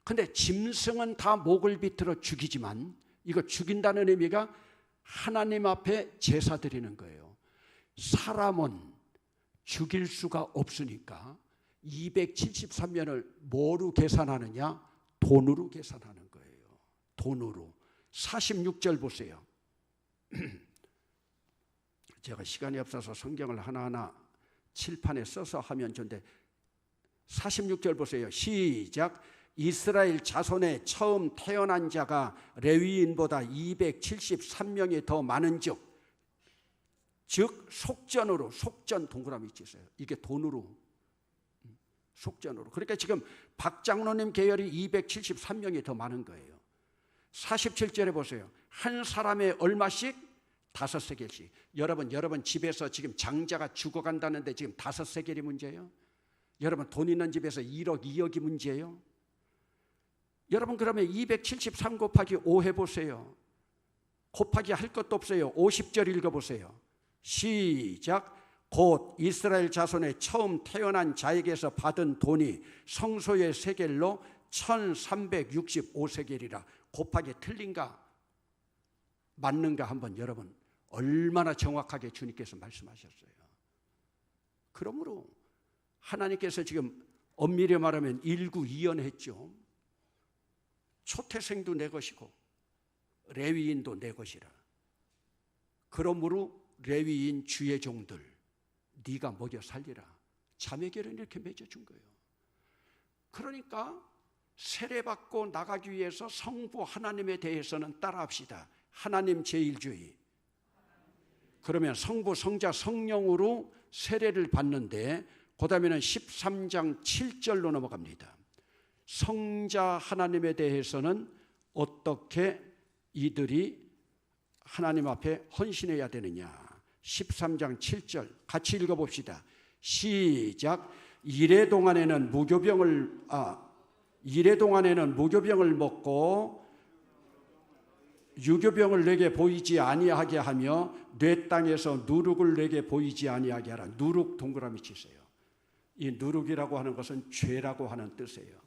[SPEAKER 1] 근데 짐승은 다 목을 비틀어 죽이지만 이거 죽인다는 의미가 하나님 앞에 제사 드리는 거예요. 사람은 죽일 수가 없으니까 273명을 뭐로 계산하느냐? 돈으로 계산하는 거예요. 돈으로. 46절 보세요. 제가 시간이 없어서 성경을 하나하나 칠판에 써서 하면 좋은데 46절 보세요. 시작. 이스라엘 자손의 처음 태어난 자가 레위인보다 273명이 더 많은 즉 속전으로, 속전 동그라미 치세요. 이게 돈으로, 속전으로. 그러니까 지금 박 장로님 계열이 273명이 더 많은 거예요. 47절에 보세요. 한 사람의 얼마씩? 5세겔씩. 여러분 집에서 지금 장자가 죽어간다는데 지금 5세겔이 문제예요? 여러분 돈 있는 집에서 1억, 2억이 문제예요? 여러분 그러면 273 곱하기 5 해보세요. 곱하기 할 것도 없어요. 50절 읽어보세요. 시작. 곧 이스라엘 자손의 처음 태어난 자에게서 받은 돈이 성소의 세겔로 1365세겔이라. 곱하기 틀린가 맞는가 한번 여러분 얼마나 정확하게 주님께서 말씀하셨어요. 그러므로 하나님께서 지금 엄밀히 말하면 일구이연했죠. 초태생도 내 것이고 레위인도 내 것이라. 그러므로 레위인 주의 종들 네가 먹여 살리라. 자매결은 이렇게 맺어준 거예요. 그러니까 세례받고 나가기 위해서 성부 하나님에 대해서는 따라합시다. 하나님 제일주의. 그러면 성부, 성자, 성령으로 세례를 받는데 그 다음에는 13장 7절로 넘어갑니다. 성자 하나님에 대해서는 어떻게 이들이 하나님 앞에 헌신해야 되느냐. 13장 7절 같이 읽어봅시다. 시작. 이래 동안에는 무교병을 이래 동안에는 무교병을 먹고 유교병을 내게 보이지 아니하게 하며 내 땅에서 누룩을 내게 보이지 아니하게 하라. 누룩 동그라미 치세요. 이 누룩이라고 하는 것은 죄라고 하는 뜻이에요.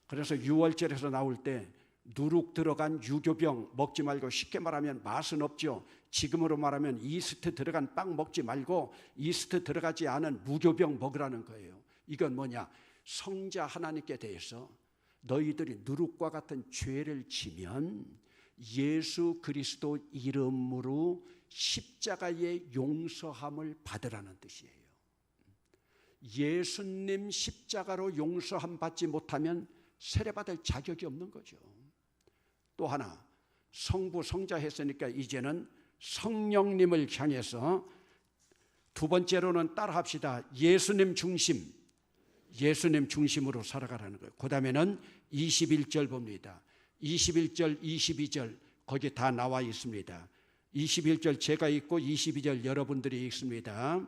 [SPEAKER 1] 그래서 유월절에서 나올 때 누룩 들어간 유교병 먹지 말고, 쉽게 말하면 맛은 없죠. 지금으로 말하면 이스트 들어간 빵 먹지 말고 이스트 들어가지 않은 무교병 먹으라는 거예요. 이건 뭐냐? 성자 하나님께 대해서 너희들이 누룩과 같은 죄를 지면 예수 그리스도 이름으로 십자가의 용서함을 받으라는 뜻이에요. 예수님 십자가로 용서함 받지 못하면 세례받을 자격이 없는 거죠. 또 하나, 성부 성자 했으니까 이제는 성령님을 향해서 두 번째로는 따라합시다. 예수님 중심으로 살아가라는 거예요. 그 다음에는 21절 봅니다. 21절, 22절 거기 다 나와 있습니다. 21절 제가 읽고 22절 여러분들이 읽습니다.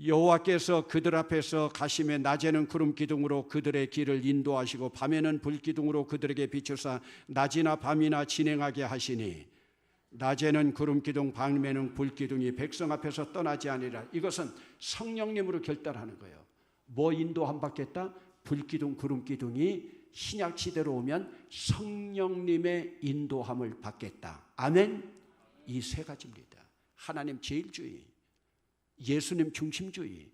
[SPEAKER 1] 여호와께서 그들 앞에서 가시매 낮에는 구름 기둥으로 그들의 길을 인도하시고 밤에는 불 기둥으로 그들에게 비추사 낮이나 밤이나 진행하게 하시니 낮에는 구름 기둥 밤에는 불 기둥이 백성 앞에서 떠나지 아니라. 이것은 성령님으로 결단하는 거예요. 뭐 인도함 받겠다? 불 기둥 구름 기둥이 신약 시대로 오면 성령님의 인도함을 받겠다. 아멘. 이 세 가지입니다. 하나님 제일주의, 예수님 중심주의,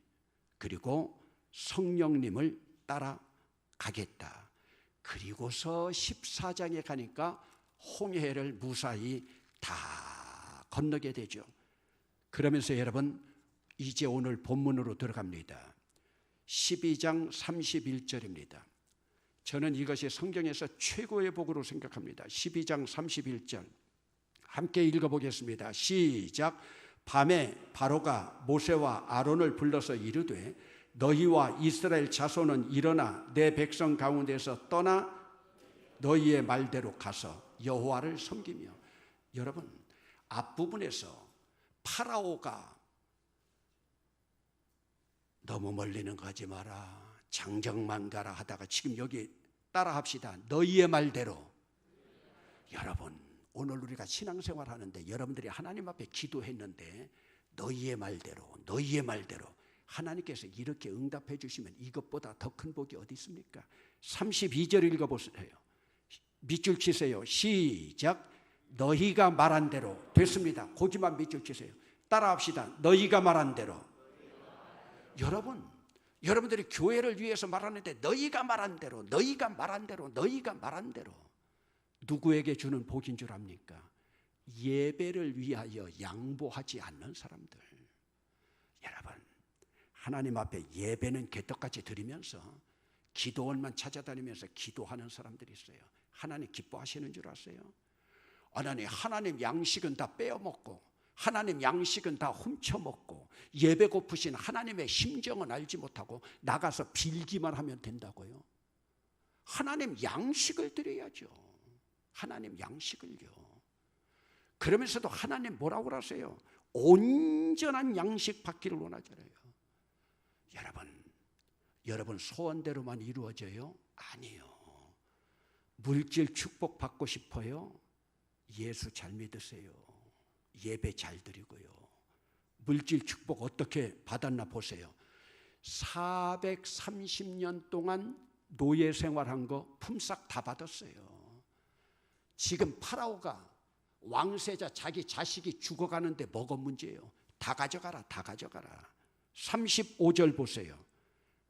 [SPEAKER 1] 그리고 성령님을 따라가겠다. 그리고서 14장에 가니까 홍해를 무사히 다 건너게 되죠. 그러면서 여러분 이제 오늘 본문으로 들어갑니다. 12장 31절입니다. 저는 이것이 성경에서 최고의 복으로 생각합니다. 12장 31절 함께 읽어보겠습니다. 시작. 밤에 바로가 모세와 아론을 불러서 이르되 너희와 이스라엘 자손은 일어나 내 백성 가운데서 떠나 너희의 말대로 가서 여호와를 섬기며. 여러분 앞부분에서 파라오가 너무 멀리는 가지 마라, 장정만 가라 하다가 지금 여기 따라합시다. 너희의 말대로. 여러분 오늘 우리가 신앙생활 하는데 여러분들이 하나님 앞에 기도했는데 너희의 말대로 하나님께서 이렇게 응답해 주시면 이것보다 더 큰 복이 어디 있습니까? 32절 읽어보세요. 밑줄 치세요. 시작. 너희가 말한 대로. 됐습니다. 거기만 밑줄 치세요. 따라합시다. 너희가 말한 대로. 여러분들이 교회를 위해서 말하는데 너희가 말한 대로. 누구에게 주는 복인 줄 압니까? 예배를 위하여 양보하지 않는 사람들. 여러분 하나님 앞에 예배는 개떡같이 드리면서 기도원만 찾아다니면서 기도하는 사람들이 있어요. 하나님 기뻐하시는 줄 아세요? 하나님 양식은 다 빼어먹고 하나님 양식은 다 훔쳐먹고 예배 고프신 하나님의 심정은 알지 못하고 나가서 빌기만 하면 된다고요? 하나님 양식을 드려야죠. 하나님 양식을요. 그러면서도 하나님 뭐라고 그러세요? 온전한 양식 받기를 원하잖아요. 여러분 소원대로만 이루어져요? 아니요. 물질 축복 받고 싶어요? 예수 잘 믿으세요. 예배 잘 드리고요. 물질 축복 어떻게 받았나 보세요. 430년 동안 노예 생활한 거 품삯 다 받았어요. 지금 파라오가 왕세자 자기 자식이 죽어가는데 뭐가 문제예요? 다 가져가라. 35절 보세요.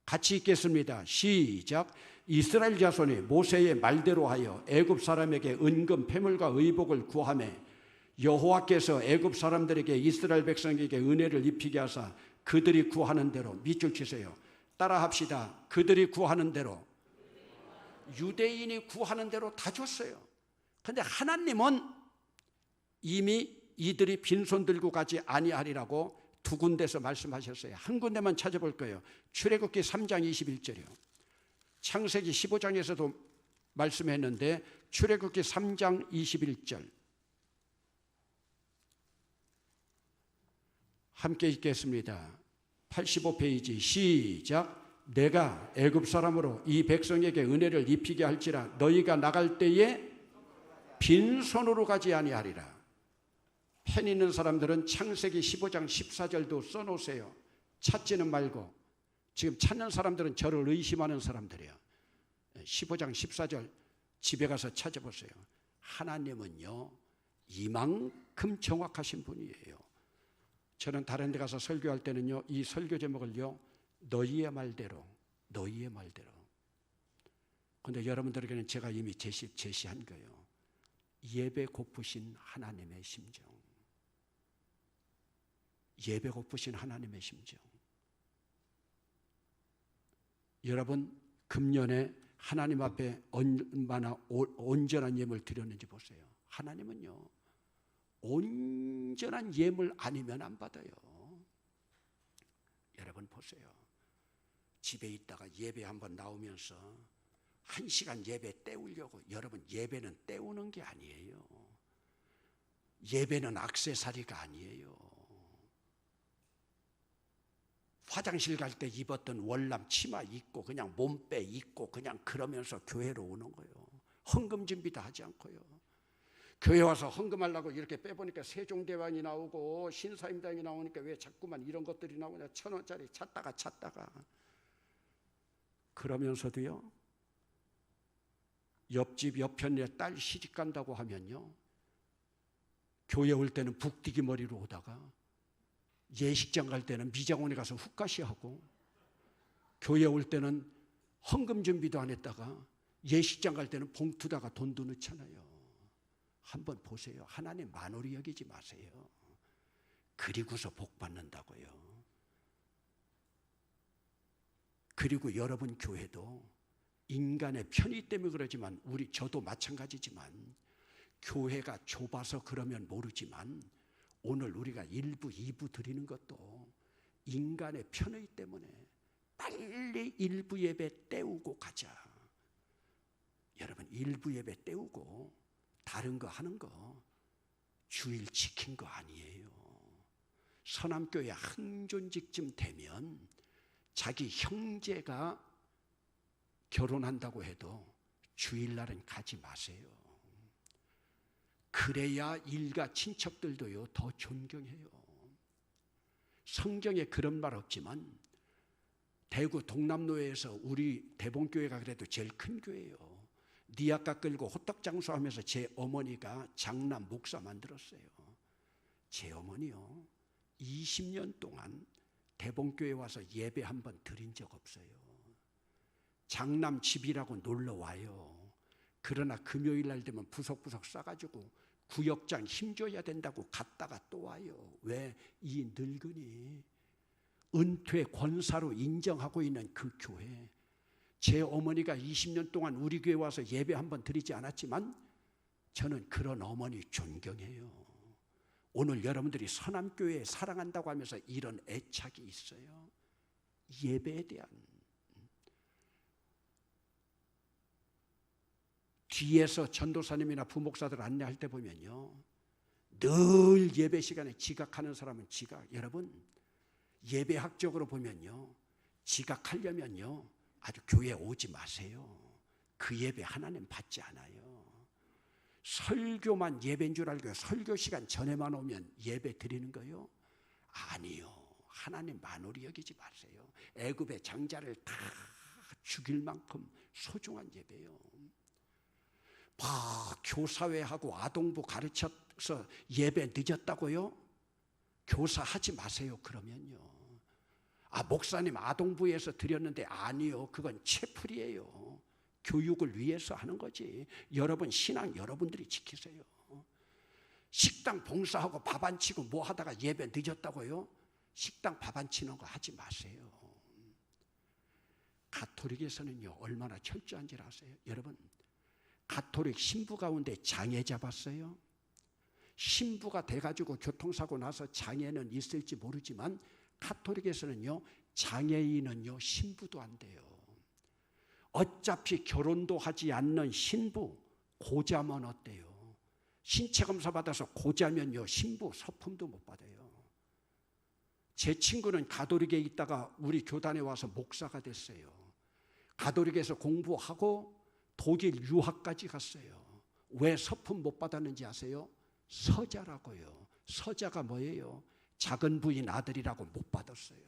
[SPEAKER 1] 같이 읽겠습니다. 시작. 이스라엘 자손이 모세의 말대로 하여 애굽 사람에게 은금 패물과 의복을 구하매 여호와께서 애굽 사람들에게 이스라엘 백성에게 은혜를 입히게 하사 그들이 구하는 대로. 밑줄 치세요. 따라합시다. 그들이 구하는 대로. 유대인이 구하는 대로 다 줬어요. 그런데 하나님은 이미 이들이 빈손 들고 가지 아니하리라고 두 군데서 말씀하셨어요. 한 군데만 찾아볼 거예요. 출애굽기 3장 21절이요. 창세기 15장에서도 말씀했는데 출애굽기 3장 21절 함께 읽겠습니다. 85페이지 시작. 내가 애굽 사람으로 이 백성에게 은혜를 입히게 할지라 너희가 나갈 때에 빈손으로 가지 아니하리라. 펜 있는 사람들은 창세기 15장 14절도 써놓으세요. 찾지는 말고. 지금 찾는 사람들은 저를 의심하는 사람들이에요. 15장 14절 집에 가서 찾아보세요. 하나님은요 이만큼 정확하신 분이에요. 저는 다른 데 가서 설교할 때는요 이 설교 제목을요 너희의 말대로. 그런데 여러분들에게는 제가 이미 제시한 거예요. 예배 고프신 하나님의 심정. 예배 고프신 하나님의 심정. 여러분 금년에 하나님 앞에 얼마나 온전한 예물 드렸는지 보세요. 하나님은요 온전한 예물 아니면 안 받아요. 여러분 보세요. 집에 있다가 예배 한번 나오면서 1시간 예배 때우려고. 여러분 예배는 때우는 게 아니에요. 예배는 액세서리가 아니에요. 화장실 갈 때 입었던 월남 치마 입고 그냥 몸빼 입고 그냥 그러면서 교회로 오는 거예요. 헌금 준비도 하지 않고요. 교회 와서 헌금하려고 이렇게 빼보니까 세종대왕이 나오고 신사임당이 나오니까 왜 자꾸만 이런 것들이 나오냐. 1,000원짜리 찾다가 그러면서도요 옆집 옆편에 딸 시집 간다고 하면요 교회 올 때는 북디기 머리로 오다가 예식장 갈 때는 미장원에 가서 훅가시하고 교회 올 때는 헌금 준비도 안 했다가 예식장 갈 때는 봉투다가 돈도 넣잖아요. 한번 보세요. 하나님 만홀히 여기지 마세요. 그리고서 복 받는다고요. 그리고 여러분 교회도 인간의 편의 때문에 그러지만 저도 마찬가지지만 교회가 좁아서 그러면 모르지만 오늘 우리가 1부, 2부 드리는 것도 인간의 편의 때문에 빨리 1부 예배 때우고 가자. 여러분 1부 예배 때우고 다른 거 하는 거 주일 지킨 거 아니에요. 서남교회 항존직쯤 되면 자기 형제가 결혼한다고 해도 주일날은 가지 마세요. 그래야 일가 친척들도요 더 존경해요. 성경에 그런 말 없지만 대구 동남로에서 우리 대봉교회가 그래도 제일 큰 교회예요. 니아까 끌고 호떡 장수하면서 제 어머니가 장남 목사 만들었어요. 제 어머니요 20년 동안 대봉교회 와서 예배 한 번 드린 적 없어요. 장남 집이라고 놀러 와요. 그러나 금요일 날 되면 부석부석 싸가지고 구역장 힘줘야 된다고 갔다가 또 와요. 왜? 이 늙은이 은퇴 권사로 인정하고 있는 그 교회. 제 어머니가 20년 동안 우리 교회 와서 예배 한 번 드리지 않았지만 저는 그런 어머니 존경해요. 오늘 여러분들이 서남교회 사랑한다고 하면서 이런 애착이 있어요. 예배에 대한. 뒤에서 전도사님이나 부목사들 안내할 때 보면요 늘 예배 시간에 지각하는 사람은 여러분 예배학적으로 보면요 지각하려면요 아주 교회에 오지 마세요. 그 예배 하나님 받지 않아요. 설교만 예배인 줄 알고 설교 시간 전에만 오면 예배 드리는 거요? 아니요. 하나님 만홀히 여기지 마세요. 애굽의 장자를 다 죽일 만큼 소중한 예배요. 교사회하고 아동부 가르쳐서 예배 늦었다고요? 교사하지 마세요. 그러면요. 목사님 아동부에서 드렸는데 아니요. 그건 채플이에요. 교육을 위해서 하는 거지. 여러분 신앙 여러분들이 지키세요. 식당 봉사하고 밥 안 치고 뭐 하다가 예배 늦었다고요? 식당 밥 안 치는 거 하지 마세요. 가톨릭에서는요 얼마나 철저한지 아세요? 여러분 가톨릭 신부 가운데 장애 잡았어요. 신부가 돼가지고 교통사고 나서 장애는 있을지 모르지만 가톨릭에서는요 장애인은요 신부도 안 돼요. 어차피 결혼도 하지 않는 신부 고자면 어때요? 신체 검사 받아서 고자면요 신부 서품도 못 받아요. 제 친구는 가톨릭에 있다가 우리 교단에 와서 목사가 됐어요. 가톨릭에서 공부하고 독일 유학까지 갔어요. 왜 서품 못 받았는지 아세요? 서자라고요. 서자가 뭐예요? 작은 부인 아들이라고 못 받았어요.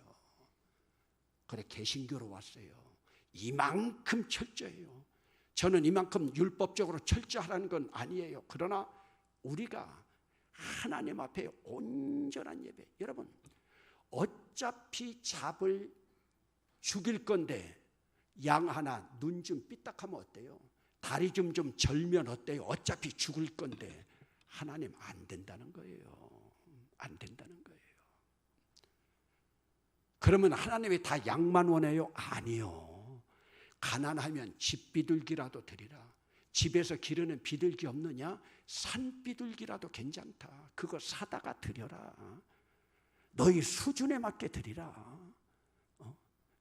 [SPEAKER 1] 그래 개신교로 왔어요. 이만큼 철저해요. 저는 이만큼 율법적으로 철저하라는 건 아니에요. 그러나 우리가 하나님 앞에 온전한 예배. 여러분 어차피 잡을 죽일 건데 양 하나 눈 좀 삐딱하면 어때요? 다리 좀 절면 어때요? 어차피 죽을 건데 하나님 안 된다는 거예요. 안 된다는 거예요. 그러면 하나님이 다 양만 원해요? 아니요. 가난하면 집 비둘기라도 드리라. 집에서 기르는 비둘기 없느냐? 산 비둘기라도 괜찮다. 그거 사다가 드려라. 너희 수준에 맞게 드리라.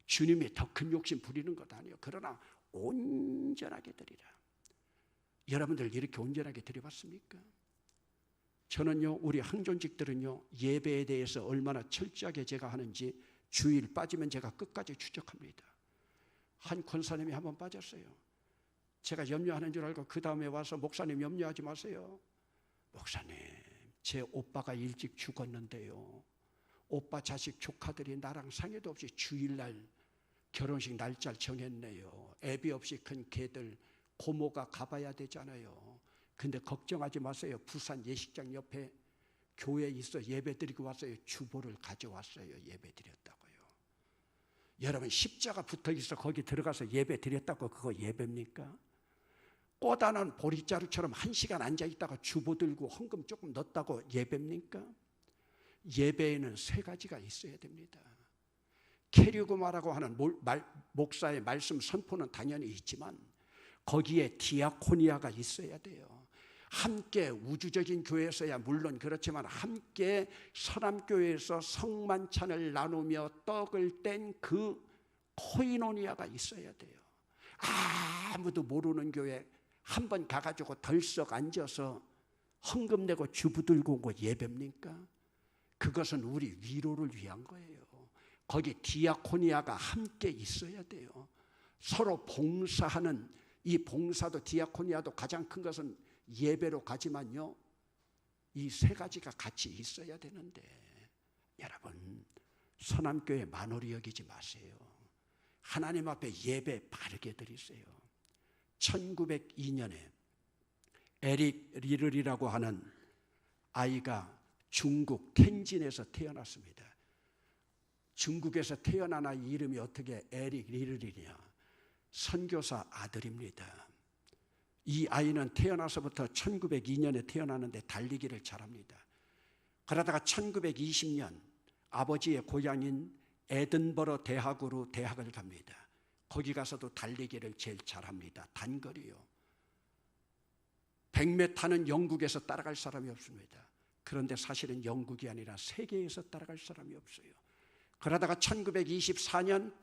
[SPEAKER 1] 주님이 더 큰 욕심 부리는 것 아니에요. 그러나 온전하게 드리라. 여러분들 이렇게 온전하게 드려봤습니까? 저는요, 우리 항존직들은요, 예배에 대해서 얼마나 철저하게 제가 하는지 주일 빠지면 제가 끝까지 추적합니다. 한 권사님이 한번 빠졌어요. 제가 염려하는 줄 알고 그 다음에 와서 목사님 염려하지 마세요. 목사님, 제 오빠가 일찍 죽었는데요. 오빠 자식 조카들이 나랑 상의도 없이 주일날 결혼식 날짜를 정했네요. 애비 없이 큰 개들 고모가 가봐야 되잖아요. 근데 걱정하지 마세요. 부산 예식장 옆에 교회에 있어 예배드리고 왔어요. 주보를 가져왔어요. 예배드렸다고요. 여러분 십자가 붙어있어 거기 들어가서 예배드렸다고 그거 예배입니까? 꼬다는 보리자루처럼 1시간 앉아있다가 주보 들고 헌금 조금 넣었다고 예배입니까? 예배에는 3가지가 있어야 됩니다. 케류고마라고 하는 목사의 말씀 선포는 당연히 있지만 거기에 디아코니아가 있어야 돼요. 함께 우주적인 교회에서야 물론 그렇지만 함께 서남교회에서 성만찬을 나누며 떡을 뗀 그 코이노니아가 있어야 돼요. 아무도 모르는 교회 한번 가가지고 덜썩 앉아서 헌금 내고 주부 들고 온 거 예배입니까? 그것은 우리 위로를 위한 거예요. 거기 디아코니아가 함께 있어야 돼요. 서로 봉사하는 이 봉사도 디아코니아도 가장 큰 것은 예배로 가지만요. 이 3가지가 같이 있어야 되는데 여러분 서남교회 만홀히 여기지 마세요. 하나님 앞에 예배 바르게 드리세요. 1902년에 에릭 리를이라고 하는 아이가 중국 텐진에서 태어났습니다. 중국에서 태어난 아이 이름이 어떻게 에릭 리를이냐? 선교사 아들입니다. 이 아이는 태어나서부터 1902년에 태어나는데 달리기를 잘합니다. 그러다가 1920년 아버지의 고향인 에든버러 대학으로 대학을 갑니다. 거기 가서도 달리기를 제일 잘합니다. 단거리요. 100m는 영국에서 따라갈 사람이 없습니다. 그런데 사실은 영국이 아니라 세계에서 따라갈 사람이 없어요. 그러다가 1924년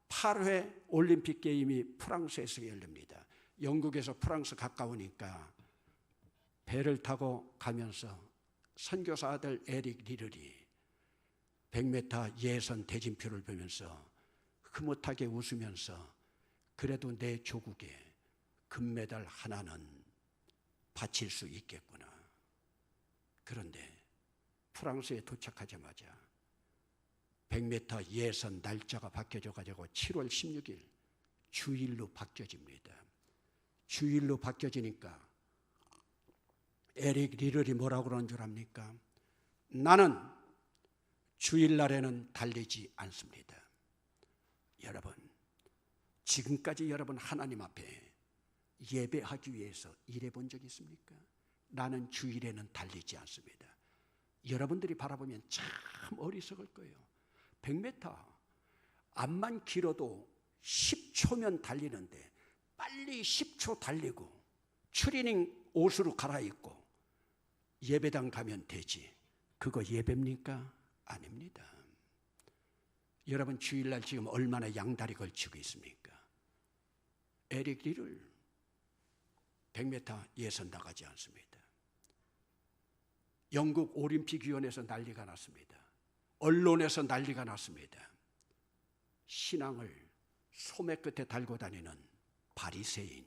[SPEAKER 1] 8회 올림픽 게임이 프랑스에서 열립니다. 영국에서 프랑스 가까우니까 배를 타고 가면서 선교사 아들 에릭 리를이 100m 예선 대진표를 보면서 흐뭇하게 웃으면서 그래도 내 조국에 금메달 하나는 바칠 수 있겠구나. 그런데 프랑스에 도착하자마자 100m 예선 날짜가 바뀌어져가지고 7월 16일 주일로 바뀌어집니다. 주일로 바뀌어지니까 에릭 리를이 뭐라고 그러는 줄 압니까? 나는 주일날에는 달리지 않습니다. 여러분, 지금까지 여러분 하나님 앞에 예배하기 위해서 일해본 적 있습니까? 나는 주일에는 달리지 않습니다. 여러분들이 바라보면 참 어리석을 거예요. 100m 앞만 길어도 10초면 달리는데 빨리 10초 달리고 추리닝 옷으로 갈아입고 예배당 가면 되지. 그거 예배입니까? 아닙니다. 여러분 주일날 지금 얼마나 양다리 걸치고 있습니까? 에릭 리를 100m 예선 나가지 않습니다. 영국 올림픽위원회에서 난리가 났습니다. 언론에서 난리가 났습니다. 신앙을 소매 끝에 달고 다니는 바리새인,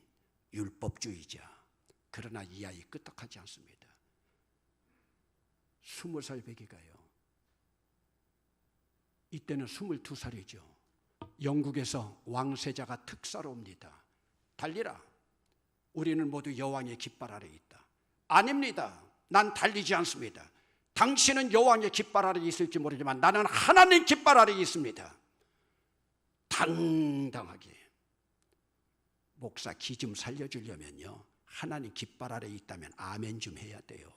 [SPEAKER 1] 율법주의자. 그러나 이 아이 끄떡하지 않습니다. 20살 배기가요. 이때는 22살이죠. 영국에서 왕세자가 특사로 옵니다. 달리라. 우리는 모두 여왕의 깃발 아래 있다. 아닙니다. 난 달리지 않습니다. 당신은 여왕의 깃발 아래 있을지 모르지만 나는 하나님 깃발 아래 있습니다. 당당하게. 목사 기 좀 살려주려면요, 하나님 깃발 아래 있다면 아멘 좀 해야 돼요.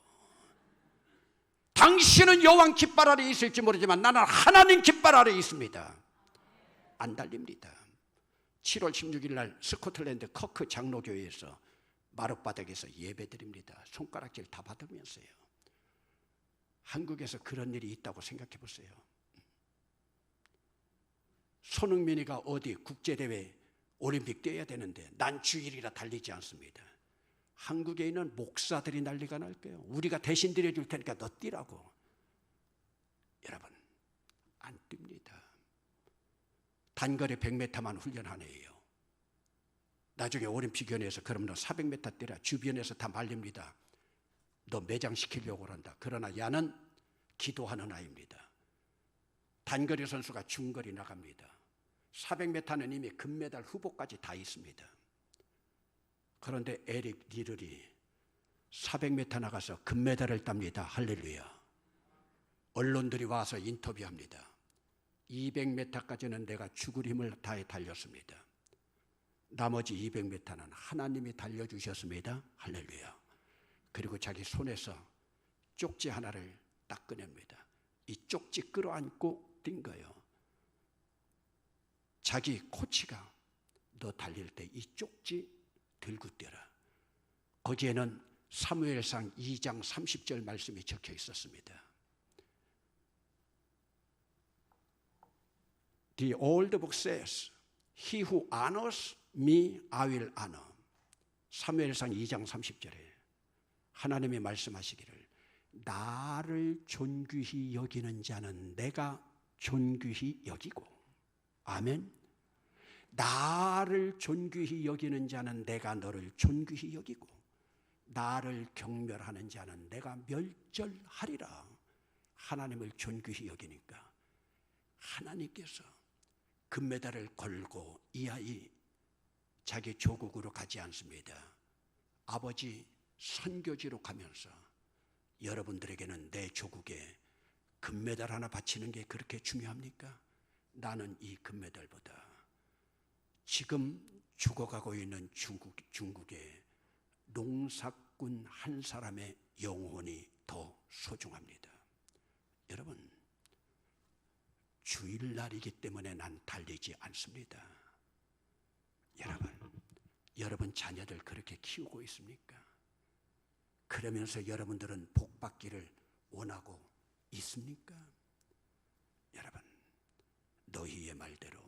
[SPEAKER 1] 당신은 여왕 깃발 아래 있을지 모르지만 나는 하나님 깃발 아래 있습니다. 안 달립니다. 7월 16일 날 스코틀랜드 커크 장로교회에서 마룻바닥에서 예배드립니다. 손가락질 다 받으면서요. 한국에서 그런 일이 있다고 생각해 보세요. 손흥민이가 어디 국제대회 올림픽 뛰어야 되는데 난 주일이라 달리지 않습니다. 한국에 있는 목사들이 난리가 날 거예요. 우리가 대신 드려줄 테니까 너 뛰라고. 여러분, 안 뜁니다. 단거리 100m만 훈련하네요. 나중에 올림픽위원회에서 그럼 너 400m 뛰라. 주변에서 다 말립니다. 너 매장시키려고 한다. 그러나 야는 기도하는 아이입니다. 단거리 선수가 중거리 나갑니다. 400m는 이미 금메달 후보까지 다 있습니다. 그런데 에릭 리들이 400m 나가서 금메달을 땁니다. 할렐루야. 언론들이 와서 인터뷰합니다. 200m까지는 내가 죽을 힘을 다해 달렸습니다. 나머지 200m는 하나님이 달려주셨습니다. 할렐루야. 그리고 자기 손에서 쪽지 하나를 딱 꺼냅니다. 이 쪽지 끌어안고 뛴 거예요. 자기 코치가 너 달릴 때 이 쪽지 들고 뛰어라. 거기에는 사무엘상 2장 30절 말씀이 적혀 있었습니다. The old book says, He who honors me, I will honor. 사무엘상 2장 30절에 하나님이 말씀하시기를 나를 존귀히 여기는 자는 내가 존귀히 여기고, 아멘. 나를 존귀히 여기는 자는 내가 너를 존귀히 여기고, 나를 경멸하는 자는 내가 멸절하리라. 하나님을 존귀히 여기니까 하나님께서 금메달을 걸고 이 아이 자기 조국으로 가지 않습니다. 아버지 선교지로 가면서 여러분들에게는 내 조국에 금메달 하나 바치는 게 그렇게 중요합니까? 나는 이 금메달보다 지금 죽어가고 있는 중국의 농사꾼 한 사람의 영혼이 더 소중합니다. 여러분, 주일날이기 때문에 난 달리지 않습니다. 여러분 자녀들 그렇게 키우고 있습니까? 그러면서 여러분들은 복받기를 원하고 있습니까? 여러분, 너희의 말대로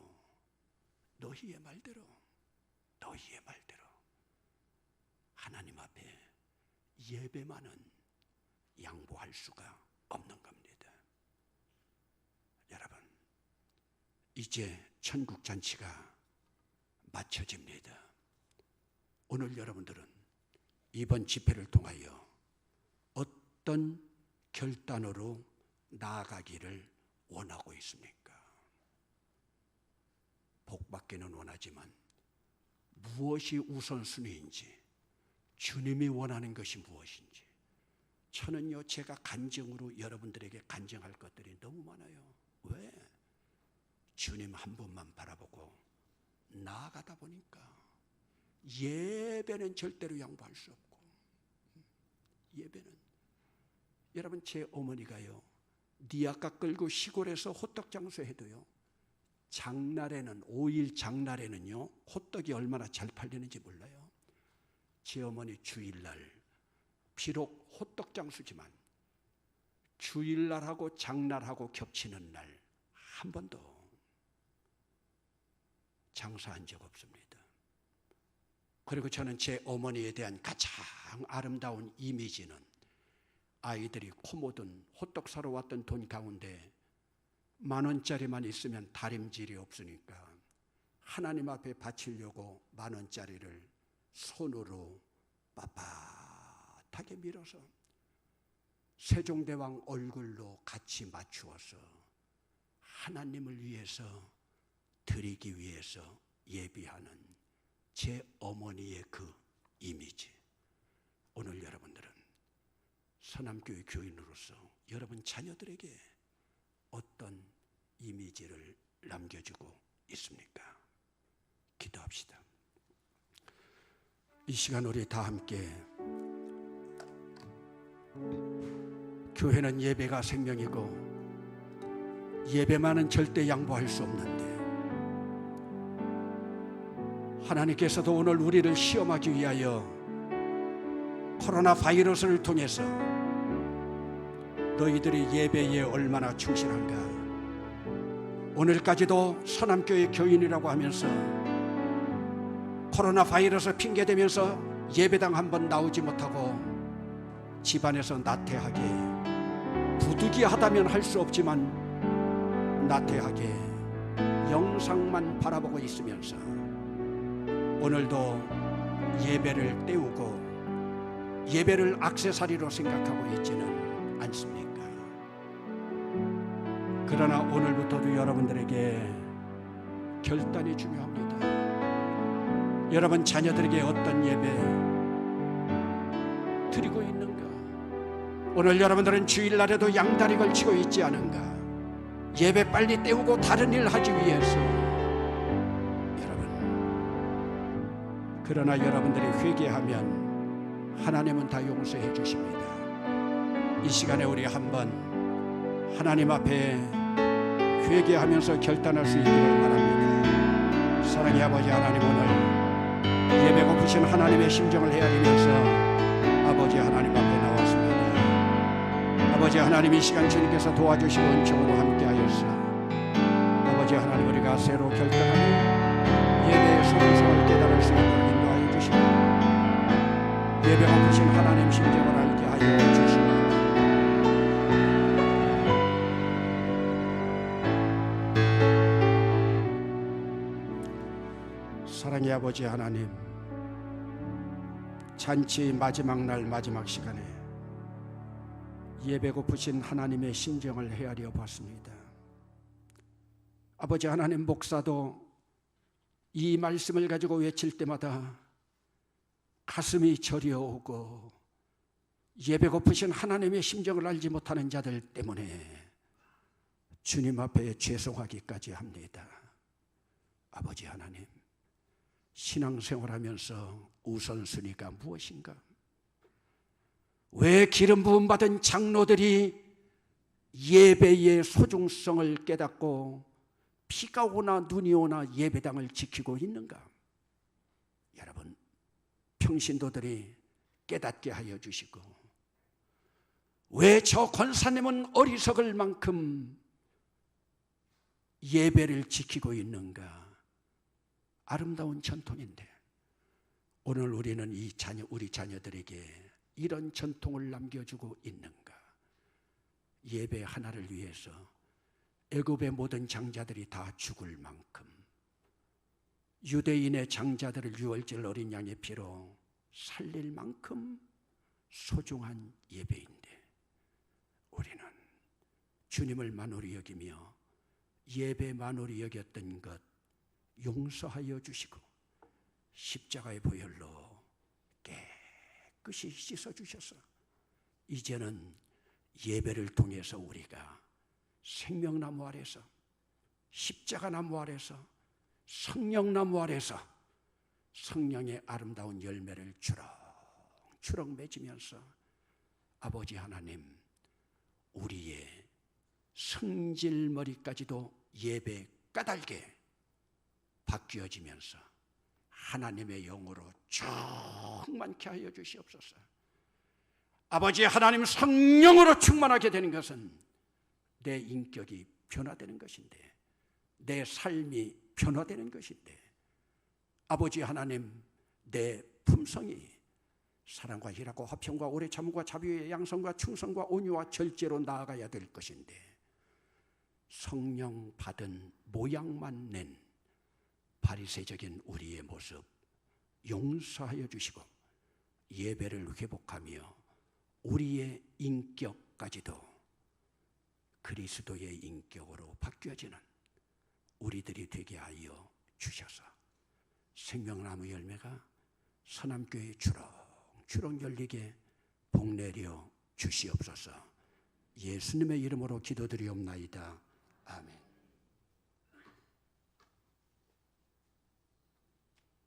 [SPEAKER 1] 하나님 앞에 예배만은 양보할 수가 없는 겁니다. 여러분, 이제 천국 잔치가 마쳐집니다. 오늘 여러분들은 이번 집회를 통하여 어떤 결단으로 나아가기를 원하고 있습니까? 복받기는 원하지만 무엇이 우선순위인지, 주님이 원하는 것이 무엇인지, 저는요 제가 간증으로 여러분들에게 간증할 것들이 너무 많아요. 왜? 주님 한 분만 바라보고 나아가다 보니까 예배는 절대로 양보할 수 없고, 예배는 여러분 제 어머니가요 니아까 끌고 시골에서 호떡 장수해도요 장날에는 5일 장날에는요 호떡이 얼마나 잘 팔리는지 몰라요. 제 어머니 주일날 비록 호떡 장수지만 주일날하고 장날하고 겹치는 날 한 번도 장사한 적 없습니다. 그리고 저는 제 어머니에 대한 가장 아름다운 이미지는 아이들이 코 묻은 호떡 사러 왔던 돈 가운데 10,000원짜리만 있으면 다림질이 없으니까 하나님 앞에 바치려고 10,000원짜리를 손으로 빳빳하게 밀어서 세종대왕 얼굴로 같이 맞추어서 하나님을 위해서 드리기 위해서 예비하는 제 어머니의 그 이미지. 오늘 여러분들은 서남교회 교인으로서 여러분 자녀들에게 어떤 이미지를 남겨주고 있습니까? 기도합시다. 이 시간 우리 다 함께, 교회는 예배가 생명이고 예배만은 절대 양보할 수 없는데 하나님께서도 오늘 우리를 시험하기 위하여 코로나 바이러스를 통해서 너희들이 예배에 얼마나 충실한가, 오늘까지도 서남교회 교인이라고 하면서 코로나 바이러스 핑계대면서 예배당 한 번 나오지 못하고 집안에서 나태하게, 부득이하다면 할 수 없지만 나태하게 영상만 바라보고 있으면서 오늘도 예배를 때우고 예배를 액세서리로 생각하고 있지는 않습니까? 그러나 오늘부터도 여러분들에게 결단이 중요합니다. 여러분 자녀들에게 어떤 예배 드리고 있는가? 오늘 여러분들은 주일날에도 양다리 걸치고 있지 않은가? 예배 빨리 때우고 다른 일 하기 위해서. 여러분, 그러나 여러분들이 회개하면 하나님은 다 용서해 주십니다. 이 시간에 우리 한번 하나님 앞에 회개하면서 결단할 수 있기를 바랍니다. 사랑의 아버지 하나님, 오늘 예배 고프신 하나님의 심정을 헤아리면서 아버지 하나님 앞에 나왔습니다. 아버지 하나님, 이 시간 주님께서 도와주시고 은총으로 함께하여서 아버지 하나님, 우리가 새로 결단하는 예배의 소중성을 깨달을 수 있도록 인도하여 주시고 예배 고프신 하나님 심정을 알게 하여 주시고 사랑의 아버지 하나님, 잔치 마지막 날 마지막 시간에 예배 고프신 하나님의 심정을 헤아려 봤습니다. 아버지 하나님, 목사도 이 말씀을 가지고 외칠 때마다 가슴이 저려오고 예배 고프신 하나님의 심정을 알지 못하는 자들 때문에 주님 앞에 죄송하기까지 합니다. 아버지 하나님, 신앙생활하면서 우선순위가 무엇인가? 왜 기름 부음 받은 장로들이 예배의 소중성을 깨닫고 비가 오나 눈이 오나 예배당을 지키고 있는가? 여러분, 평신도들이 깨닫게 하여 주시고, 왜 저 권사님은 어리석을 만큼 예배를 지키고 있는가? 아름다운 전통인데 오늘 우리는 우리 자녀들에게 이런 전통을 남겨주고 있는가? 예배 하나를 위해서 애굽의 모든 장자들이 다 죽을 만큼 유대인의 장자들을 유월절 어린 양의 피로 살릴 만큼 소중한 예배인데 우리는 주님을 만홀히 여기며 예배 만홀히 여겼던 것 용서하여 주시고 십자가의 보혈로 깨끗이 씻어주셔서 이제는 예배를 통해서 우리가 생명나무 아래서, 십자가나무 아래서, 성령나무 아래서 성령의 아름다운 열매를 주렁주렁 맺으면서 아버지 하나님, 우리의 성질머리까지도 예배 까닭에 바뀌어지면서 하나님의 영으로 충만케 하여 주시옵소서. 아버지 하나님, 성령으로 충만하게 되는 것은 내 인격이 변화되는 것인데, 내 삶이 변화되는 것인데, 아버지 하나님, 내 품성이 사랑과 희락과 화평과 오래 참음과 자비와 양성과 충성과 온유와 절제로 나아가야 될 것인데 성령 받은 모양만 낸 바리새적인 우리의 모습 용서하여 주시고 예배를 회복하며 우리의 인격까지도 그리스도의 인격으로 바뀌어지는 우리들이 되게 하여 주셔서 생명나무 열매가 서남교회 주렁주렁 열리게 복내려 주시옵소서. 예수님의 이름으로 기도드리옵나이다. 아멘.